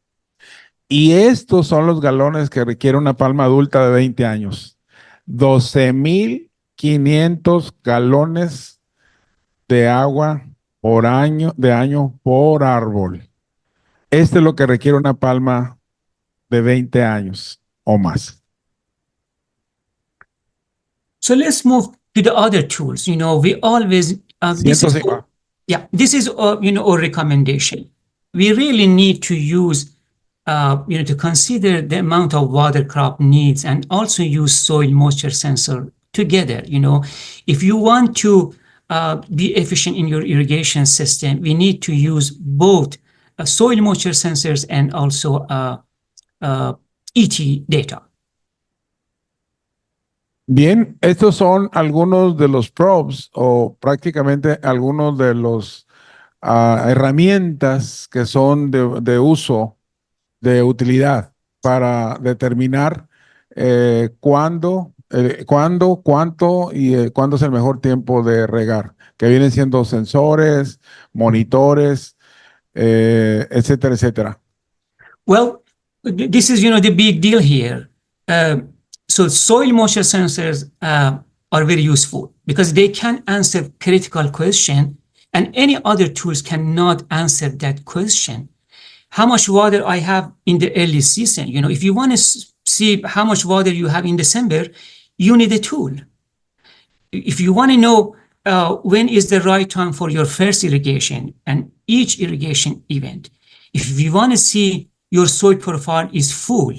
Y estos son los galones que requiere una palma adulta de 20 años. 12,500 galones de agua por año por árbol. Este es lo que requiere una palma de 20 años o más. So let's move to the other tools. We always this is our recommendation. We really need to use to consider the amount of water crop needs and also use soil moisture sensor together. If you want to be efficient in your irrigation system, we need to use both soil moisture sensors and also ET data. Bien, estos son algunos de los probes o prácticamente algunos de los herramientas que son de uso, de utilidad, para determinar cuándo, cuánto y cuándo es el mejor tiempo de regar, que vienen siendo sensores, monitores, etcétera, etcétera. Well, this is, the big deal here. So soil moisture sensors are very useful because they can answer critical question, and any other tools cannot answer that question. How much water I have in the early season? If you want to see how much water you have in December, you need a tool. If you want to know when is the right time for your first irrigation and each irrigation event, if you want to see your soil profile is full,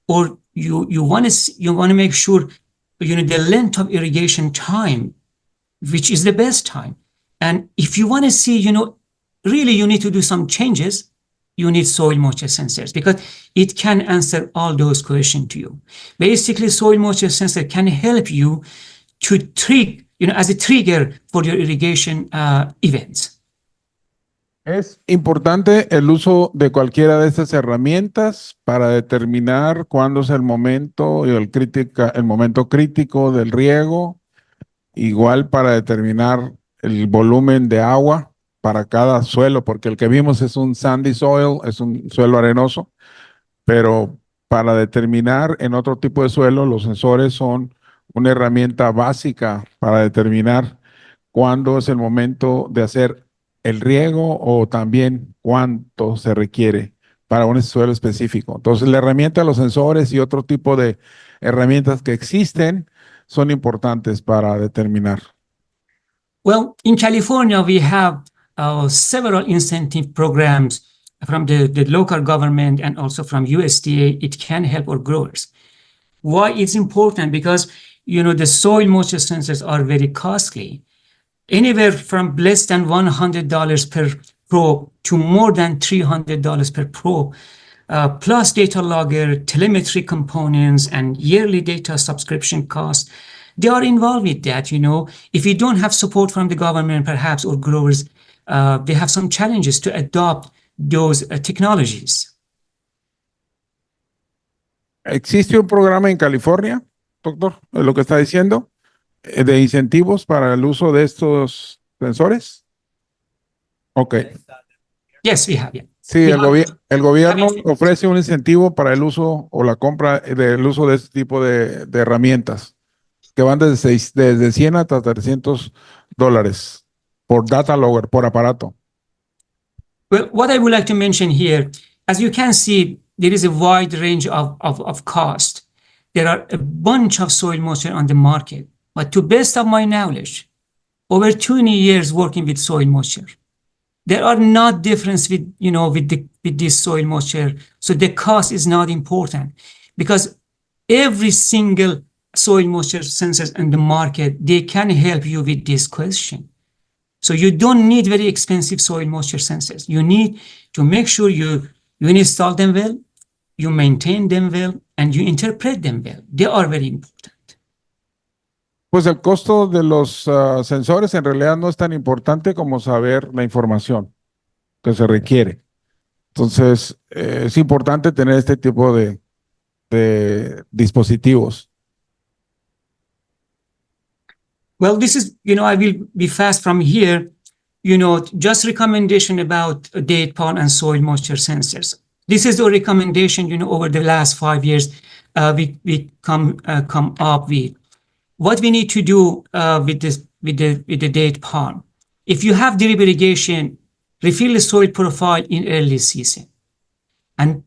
or you want to make sure the length of irrigation time, which is the best time, and if you want to see really you need to do some changes, you need soil moisture sensors because it can answer all those questions to you. Basically, soil moisture sensor can help you to trigger, as a trigger for your irrigation events. Es importante el uso de cualquiera de estas herramientas para determinar cuándo es el momento y el momento crítico del riego, igual para determinar el volumen de agua para cada suelo, porque el que vimos es un sandy soil, es un suelo arenoso, pero para determinar en otro tipo de suelo, los sensores son una herramienta básica para determinar cuándo es el momento de hacer el riego o también cuánto se requiere para un suelo específico. Entonces, la herramienta, los sensores y otro tipo de herramientas que existen son importantes para determinar. Well, in California, we have several incentive programs from the local government and also from USDA. It can help our growers. Why it's important? Because, the soil moisture sensors are very costly. Anywhere from less than $100 per probe to more than $300 per probe, plus data logger, telemetry components, and yearly data subscription costs. They are involved with that. If you don't have support from the government, perhaps, or growers, they have some challenges to adopt those technologies. ¿Existe un programa en California, doctor, de lo que está diciendo, de incentivos para el uso de estos sensores? Ok. Yes, we have. Yeah. Sí, el gobierno ofrece un incentivo para el uso o la compra del uso de este tipo de herramientas que van desde 100 hasta $300 por data logger, por aparato. Well, what I would like to mention here, as you can see, there is a wide range of cost. There are a bunch of soil moisture on the market, but to best of my knowledge, over 20 years working with soil moisture, there are not difference with this soil moisture. So the cost is not important because every single soil moisture sensors in the market, they can help you with this question. So you don't need very expensive soil moisture sensors. You need to make sure you install them well, you maintain them well, and you interpret them well. They are very important. Pues el costo de los sensores en realidad no es tan importante como saber la información que se requiere. Entonces, es importante tener este tipo de dispositivos. Well, this is, I will be fast from here, just recommendation about date palm and soil moisture sensors. This is the recommendation, over the last 5 years we come up with. What we need to do with the date palm. If you have drip irrigation, refill the soil profile in early season and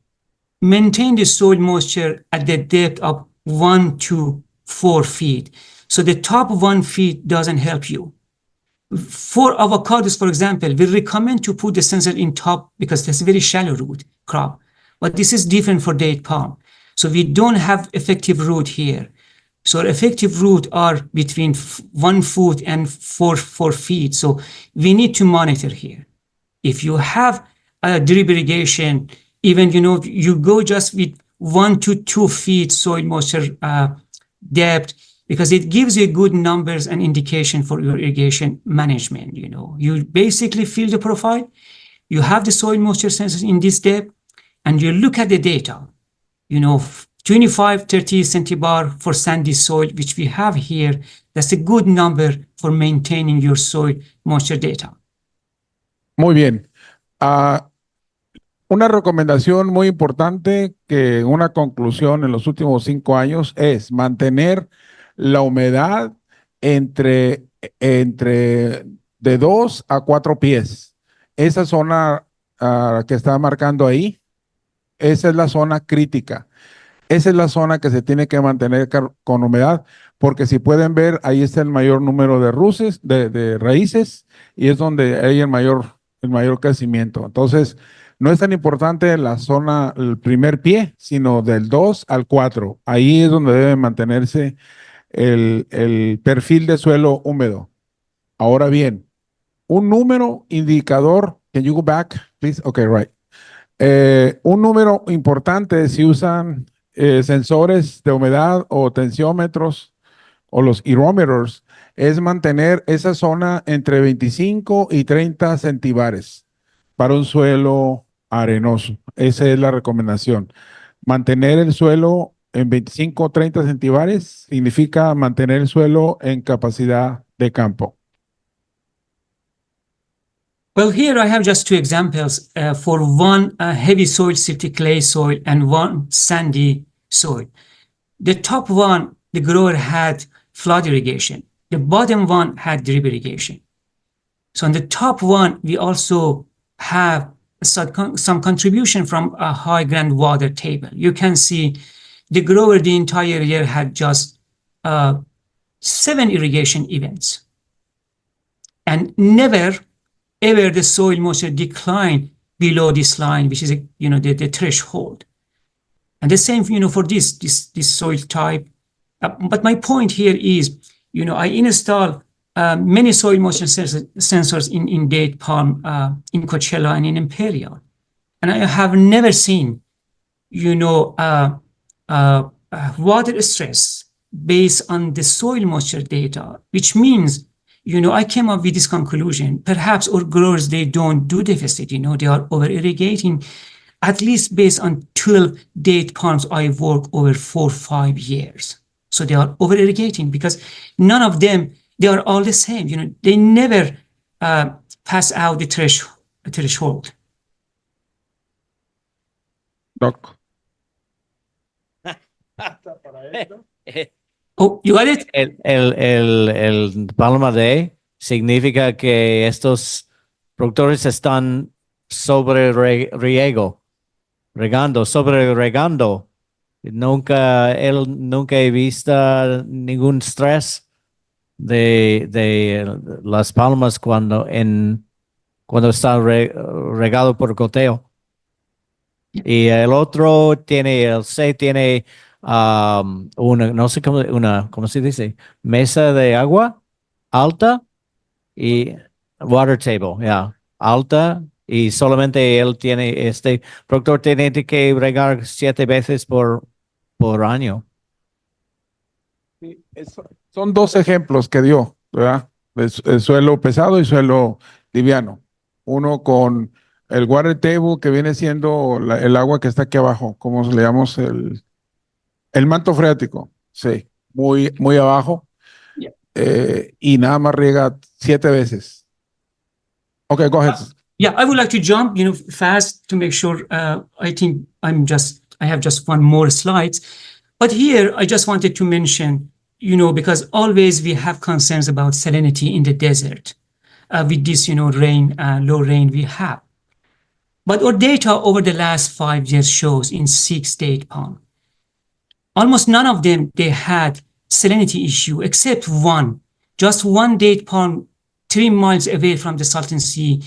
maintain the soil moisture at the depth of 1 to 4 feet. So the top 1 feet doesn't help you. For avocados, for example, we recommend to put the sensor in top because that's a very shallow root crop. But this is different for date palm. So we don't have effective root here. So effective root are between 1 foot and 4 feet. So we need to monitor here. If you have a drip irrigation, even, you go just with 1 to 2 feet soil moisture depth, because it gives you good numbers and indication for your irrigation management. You basically fill the profile, you have the soil moisture sensors in this depth, and you look at the data. 25, 30 centibar for sandy soil, which we have here, that's a good number for maintaining your soil moisture data. Muy bien. Una recomendación muy importante que una conclusión en los últimos 5 años es mantener la humedad entre de 2 a 4 pies. Esa zona que está marcando ahí, esa es la zona crítica. Esa es la zona que se tiene que mantener con humedad, porque si pueden ver, ahí está el mayor número de raíces, y es donde hay el mayor crecimiento. Entonces, no es tan importante la zona, el primer pie, sino del 2 al 4. Ahí es donde debe mantenerse el perfil de suelo húmedo. Ahora bien, un número indicador, can you go back, please? Okay, right. Un número importante si usan sensores de humedad o tensiómetros o los hydrometers, es mantener esa zona entre 25 y 30 centibares para un suelo arenoso. Esa es la recomendación. Mantener el suelo en 25 o 30 centibares significa mantener el suelo en capacidad de campo. Well, here I have just 2 examples for one heavy soil, silty clay soil, and one sandy soil. The top one, the grower had flood irrigation. The bottom one had drip irrigation. So on the top one, we also have some contribution from a high groundwater table. You can see the grower the entire year had just 7 irrigation events. And never ever the soil moisture decline below this line, which is the threshold. And the same for this soil type. But my point here is, I install many soil moisture sensors in date palm, in Coachella and in Imperial, and I have never seen water stress based on the soil moisture data, which means I came up with this conclusion. Perhaps our growers, they don't do deficit, they are over irrigating, at least based on 12 date palms I work over 4 or 5 years. So they are over irrigating because none of them, they are all the same. They never pass out the threshold. Doc. Oh, you got it? El Palma Day significa que estos productores están regando. Nunca he visto ningún estrés de las palmas cuando está regado por goteo. Y el otro tiene no sé ¿cómo se dice? Mesa de agua alta y water table, alta, y solamente él tiene, productor tiene que regar 7 veces por año. Sí, son 2 ejemplos que dio, ¿verdad? El suelo pesado y suelo liviano. Uno con el water table, que viene siendo el agua que está aquí abajo, ¿cómo le llamamos? El manto freático, sí, muy abajo. Yeah. Y nada más riega 7 veces. Okay, go ahead. Yeah, I would like to jump, fast to make sure. I think I have just one more slides. But here, I just wanted to mention, because always we have concerns about salinity in the desert with this, rain, low rain we have. But our data over the last 5 years shows in 6 date palm, almost none of them, they had salinity issue except one. Just one date palm 3 miles away from the Salton Sea,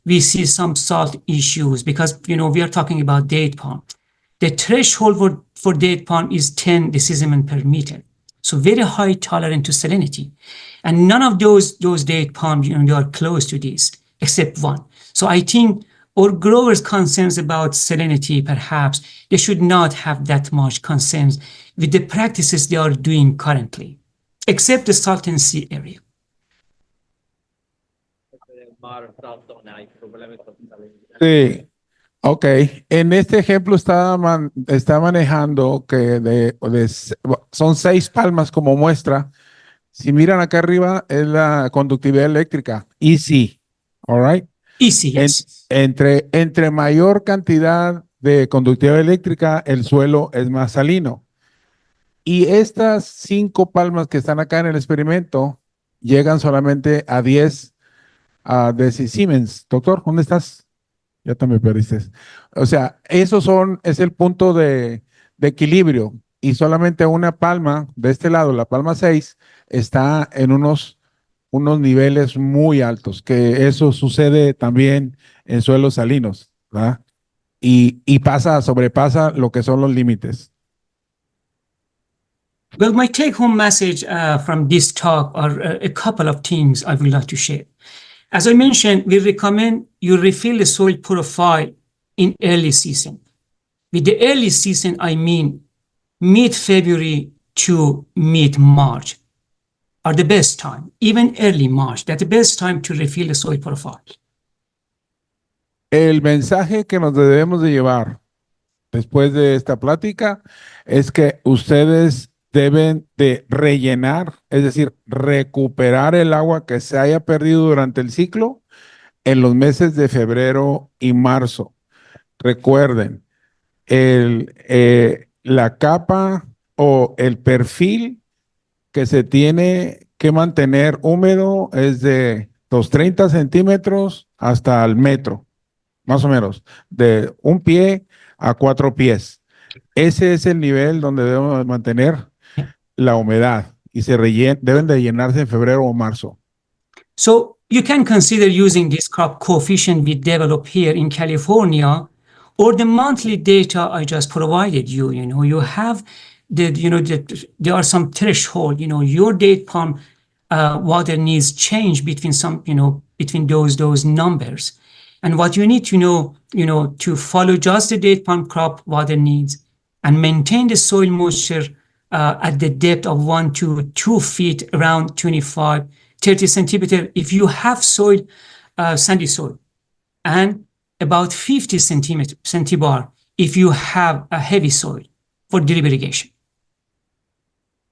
we see some salt issues because, we are talking about date palm. The threshold for date palm is 10 decimen per meter. So very high tolerant to salinity. And none of those date palms, they are close to this, except one. So I think our growers' concerns about salinity, perhaps they should not have that much concerns with the practices they are doing currently. except the Salton Sea area. Sí, ok. En este ejemplo está manejando que son 6 palmas como muestra. Si miran acá arriba es la conductividad eléctrica, EC, all right? Easy, yes. Entre mayor cantidad de conductividad eléctrica, el suelo es más salino. Y estas 5 palmas que están acá en el experimento llegan solamente a 10 decisiemens. Doctor, ¿dónde estás? Ya te me perdiste. O sea, es el punto de equilibrio. Y solamente una palma de este lado, la palma 6, está en unos niveles muy altos, que eso sucede también en suelos salinos, ¿verdad? Y sobrepasa lo que son los límites. Well, my take-home message from this talk are a couple of things I would like to share. As I mentioned, we recommend you refill the soil profile in early season. With the early season, I mean mid-February to mid-March are the best time, even early March. That's the best time to refill the soil profile. El mensaje que nos debemos de llevar después de esta plática es que ustedes deben de rellenar, es decir, recuperar el agua que se haya perdido durante el ciclo en los meses de febrero y marzo. Recuerden, la capa o el perfil que se tiene que mantener húmedo es de los 30 centímetros hasta el metro, más o menos, de 1 pie a 4 pies. Ese es el nivel donde debemos mantener la humedad y deben de llenarse en febrero o marzo. So you can consider using this crop coefficient we developed here in California, or the monthly data I just provided you. You have there are some threshold. Your date palm water needs change between between those numbers, and what you need to know, to follow just the date palm crop water needs and maintain the soil moisture at the depth of 1 to 2 feet, around 25-30 centimeter if you have sandy soil, and about 50 centibar if you have a heavy soil for drip irrigation.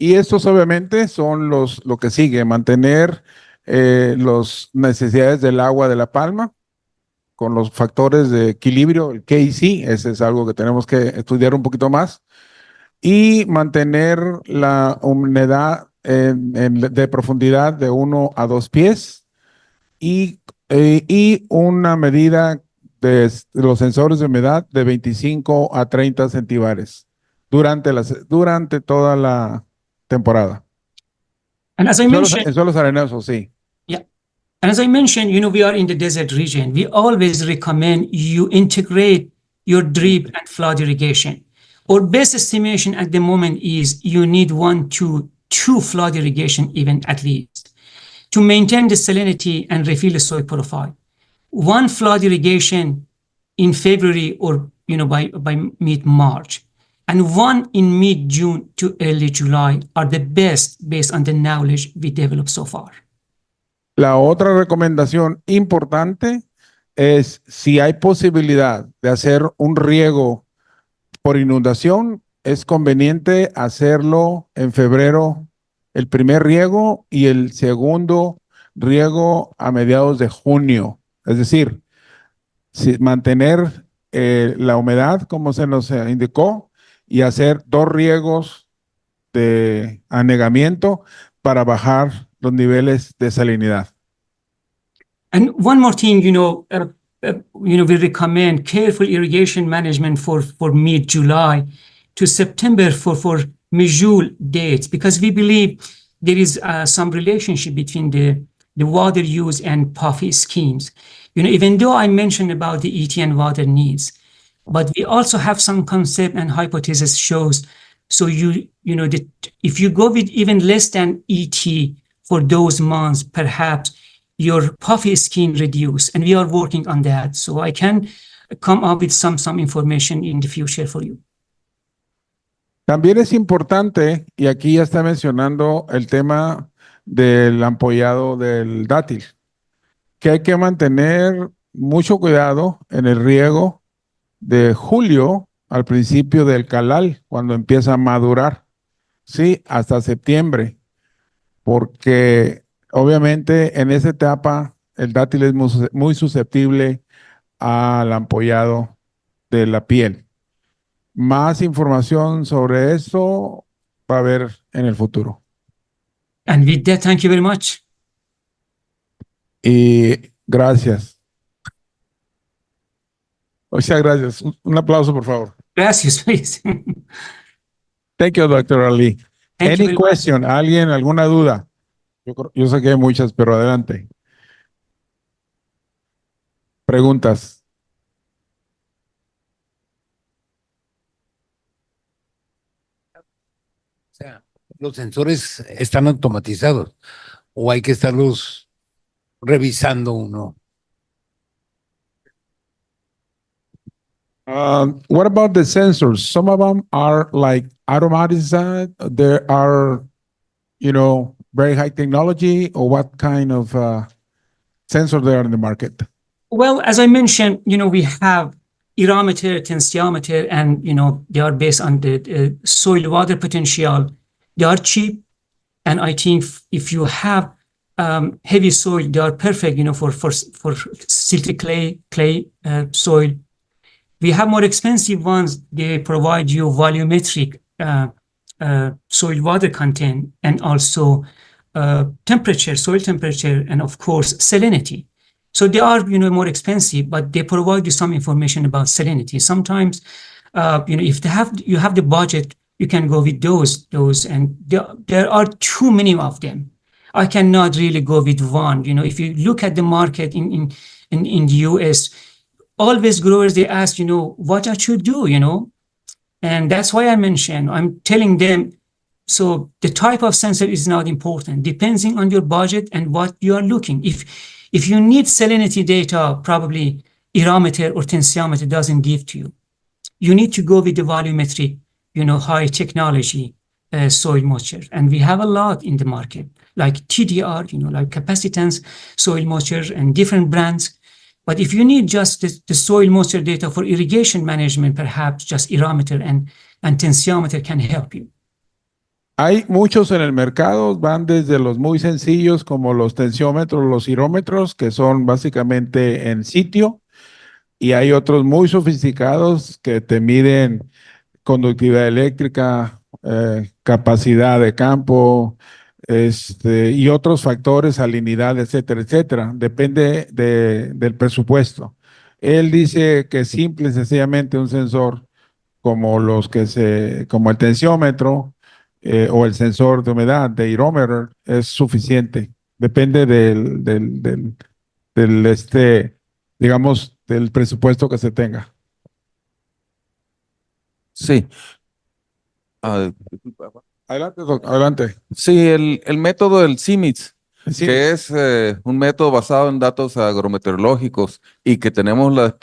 Y estos obviamente son lo que sigue, mantener las necesidades del agua de la palma con los factores de equilibrio, el KC, ese es algo que tenemos que estudiar un poquito más, y mantener la humedad de profundidad de 1 a 2 pies y una medida de los sensores de humedad de 25 a 30 centibares durante toda la temporada. And as I mentioned, En suelos arenosos, sí. And as I mentioned, we are in the desert region. We always recommend you integrate your drip and flood irrigation. Our best estimation at the moment is you need 1 to 2 flood irrigation even at least to maintain the salinity and refill the soil profile. 1 flood irrigation in February or by mid-March, and 1 in mid-June to early July are the best based on the knowledge we developed so far. La otra recomendación importante es si hay posibilidad de hacer un riego por inundación, es conveniente hacerlo en febrero, el primer riego y el segundo riego a mediados de junio. Es decir, mantener la humedad como se nos indicó y hacer 2 riegos de anegamiento para bajar los niveles de salinidad. And one more thing, we recommend careful irrigation management for mid-July to September for Mijul dates, because we believe there is some relationship between the water use and POFI schemes. Even though I mentioned about the ET and water needs, but we also have some concept and hypothesis shows. So if you go with even less than ET for those months, perhaps your POFI scheme reduce, and we are working on that. So I can come up with some information in the future for you. También es importante, y aquí ya está mencionando el tema del ampollado del dátil, que hay que mantener mucho cuidado en el riego de julio al principio del calal, cuando empieza a madurar, sí, hasta septiembre, porque obviamente en esa etapa el dátil es muy susceptible al ampollado de la piel. Más información sobre eso va a haber en el futuro. And with that, thank you very much. Y gracias. Muchas gracias. Un aplauso, por favor. Gracias, please. Thank you, Dr. Ali. Thank you Any very much. question? ¿Alguien? ¿Alguna duda? Yo sé que hay muchas, pero adelante. Preguntas. O sea, los sensores están automatizados o hay que estarlos revisando uno. What about the sensors? Some of them are like automatized. There are, very high technology, or what kind of sensor there are in the market? Well, as I mentioned, we have aerometer, tensiometer, and, they are based on the soil water potential. They are cheap. And I think if you have heavy soil, they are perfect, for silty clay soil. We have more expensive ones. They provide you volumetric soil water content and also temperature, soil temperature, and of course salinity. So they are, more expensive, but they provide you some information about salinity. Sometimes, if you have the budget, you can go with those, and there are too many of them. I cannot really go with one. If you look at the market in the US, always growers, they ask, what I should do, and that's why I'm telling them, so the type of sensor is not important, depending on your budget and what you are looking. If you need salinity data, probably aerometer or tensiometer doesn't give to you. You need to go with the volumetric, high technology soil moisture. And we have a lot in the market, like TDR, like capacitance soil moisture and different brands. But if you need just the soil moisture data for irrigation management, perhaps just aerometer and tensiometer can help you. Hay muchos en el mercado, van desde los muy sencillos como los tensiómetros, los hidrómetros, que son básicamente en sitio, y hay otros muy sofisticados que te miden conductividad eléctrica, capacidad de campo, y otros factores, salinidad, etcétera, etcétera. Depende del presupuesto. Él dice que simple y sencillamente un sensor como como el tensiómetro o el sensor de humedad, de hidrómetro, es suficiente. Depende digamos, del presupuesto que se tenga. Sí, Adelante, adelante. sí, el método del CIMIS, Sí. que es un método basado en datos agrometeorológicos y que tenemos la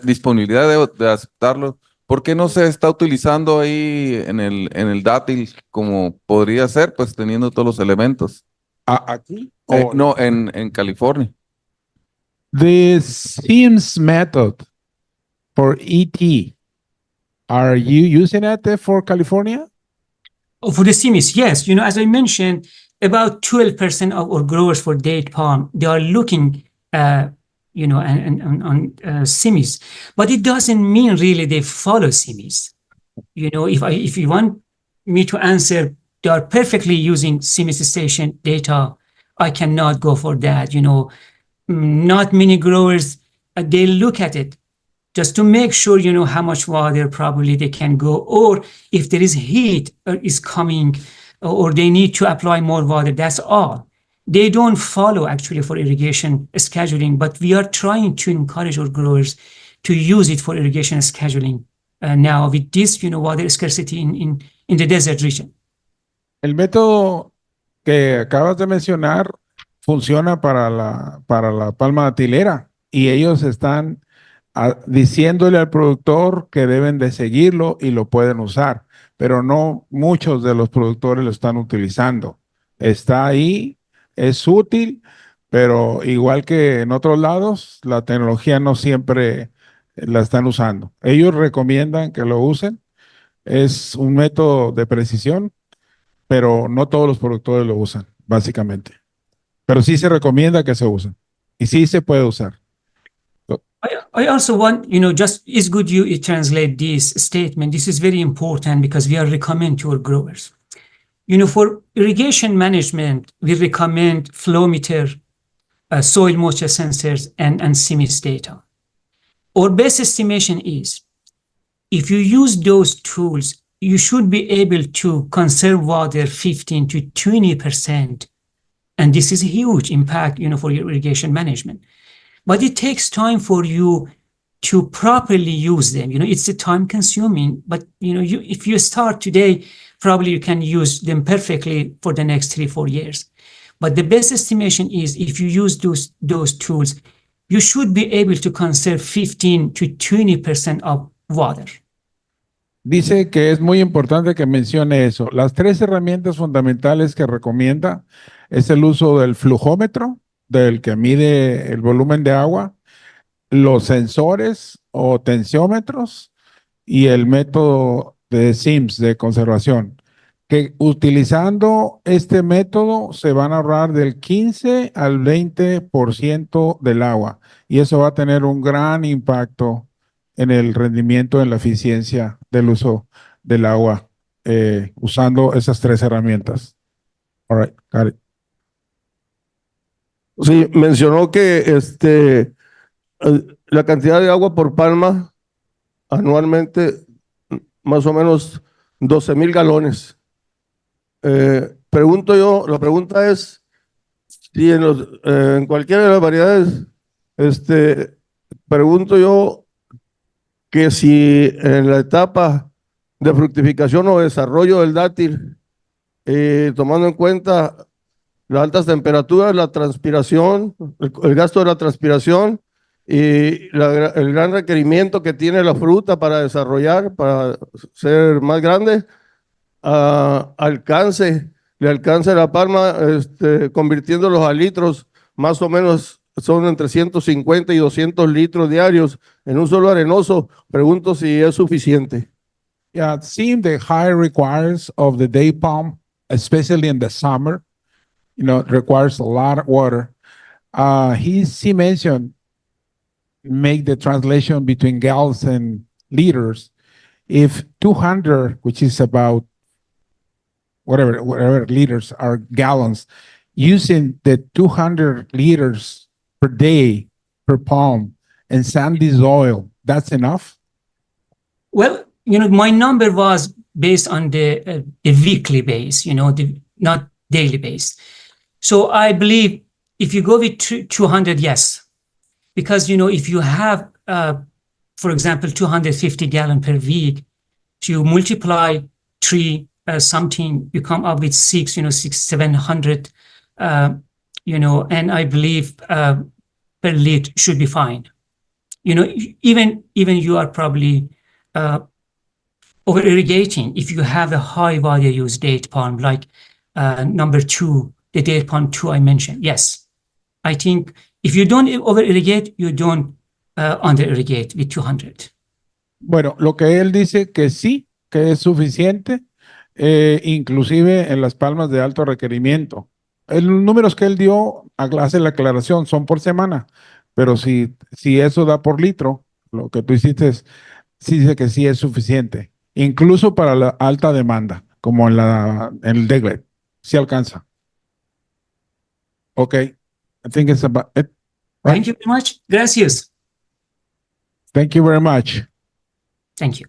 disponibilidad de aceptarlo. ¿Por qué no se está utilizando ahí en el dátil como podría ser, pues teniendo todos los elementos? ¿Aquí? No, en California. The SIMS method for ET, are you using it for California? Oh, for the CIMIS, yes. As I mentioned, about 12% of our growers for date palm, they are looking, on CIMIS. But it doesn't mean really they follow CIMIS. If you want me to answer, they are perfectly using CIMIS station data. I cannot go for that. Not many growers, they look at it just to make sure, how much water probably they can go, or if there is heat is coming, or they need to apply more water, that's all. They don't follow actually for irrigation scheduling, but we are trying to encourage our growers to use it for irrigation scheduling now with this, water scarcity in the desert region. El método que acabas de mencionar funciona para la palma datilera y ellos están diciéndole al productor que deben de seguirlo y lo pueden usar, pero no muchos de los productores lo están utilizando. Está ahí, es útil, pero igual que en otros lados, la tecnología no siempre la están usando. Ellos recomiendan que lo usen. Es un método de precisión, pero no todos los productores lo usan, básicamente. Pero sí se recomienda que se usen. Y sí se puede usar. I also want, just it's good you translate this statement. This is very important because we are recommend to our growers. For irrigation management, we recommend flow meter, soil moisture sensors, and CIMIS data. Our best estimation is if you use those tools, you should be able to conserve water 15 to 20%. And this is a huge impact, for your irrigation management. But it takes time for you to properly use them. It's a time consuming, but if you start today, probably you can use them perfectly for the next 3-4 years. But the best estimation is if you use those tools, you should be able to conserve 15 to 20% of water. Dice que es muy importante que mencione eso. Las 3 herramientas fundamentales que recomienda es el uso del flujómetro, del que mide el volumen de agua, los sensores o tensiómetros y el método de CIMS, de conservación, que utilizando este método se van a ahorrar del 15 al 20% del agua y eso va a tener un gran impacto en el rendimiento, en la eficiencia del uso del agua, usando esas 3 herramientas. All right, got it. Sí, mencionó que la cantidad de agua por palma anualmente, más o menos 12,000 galones. Pregunto yo, la pregunta es si en cualquiera de las variedades, pregunto yo que si en la etapa de fructificación o desarrollo del dátil, tomando en cuenta las altas temperaturas, la transpiración, el gasto de la transpiración y el gran requerimiento que tiene la fruta para desarrollar, para ser más grande, le alcance la palma, convirtiéndolos a litros, más o menos son entre 150 y 200 litros diarios en un solo arenoso. Pregunto si es suficiente. Yeah, seeing the high requires of the day palm, especially in the summer, it requires a lot of water. He mentioned, make the translation between gallons and liters. If 200, which is about whatever liters are gallons, using the 200 liters per day per palm and sandy soil, that's enough? Well, my number was based on the weekly base, not daily base. So I believe if you go with 200, yes, because if you have, for example, 250 gallon per week, you multiply 3 something, you come up with 700, and I believe per liter should be fine. Even you are probably over irrigating if you have a high value use date palm like number 2, the date palm 2 I mentioned. Yes, I think if you don't over irrigate, you don't under irrigate with 200. Bueno, lo que él dice que sí, que es suficiente, inclusive en las palmas de alto requerimiento. Los números que él dio hace la aclaración, son por semana, pero si eso da por litro, lo que tú hiciste, sí dice que sí es suficiente, incluso para la alta demanda, como en el Deglet, sí alcanza. Okay, I think it's about it. Right? Thank you very much. Gracias. Thank you very much. Thank you.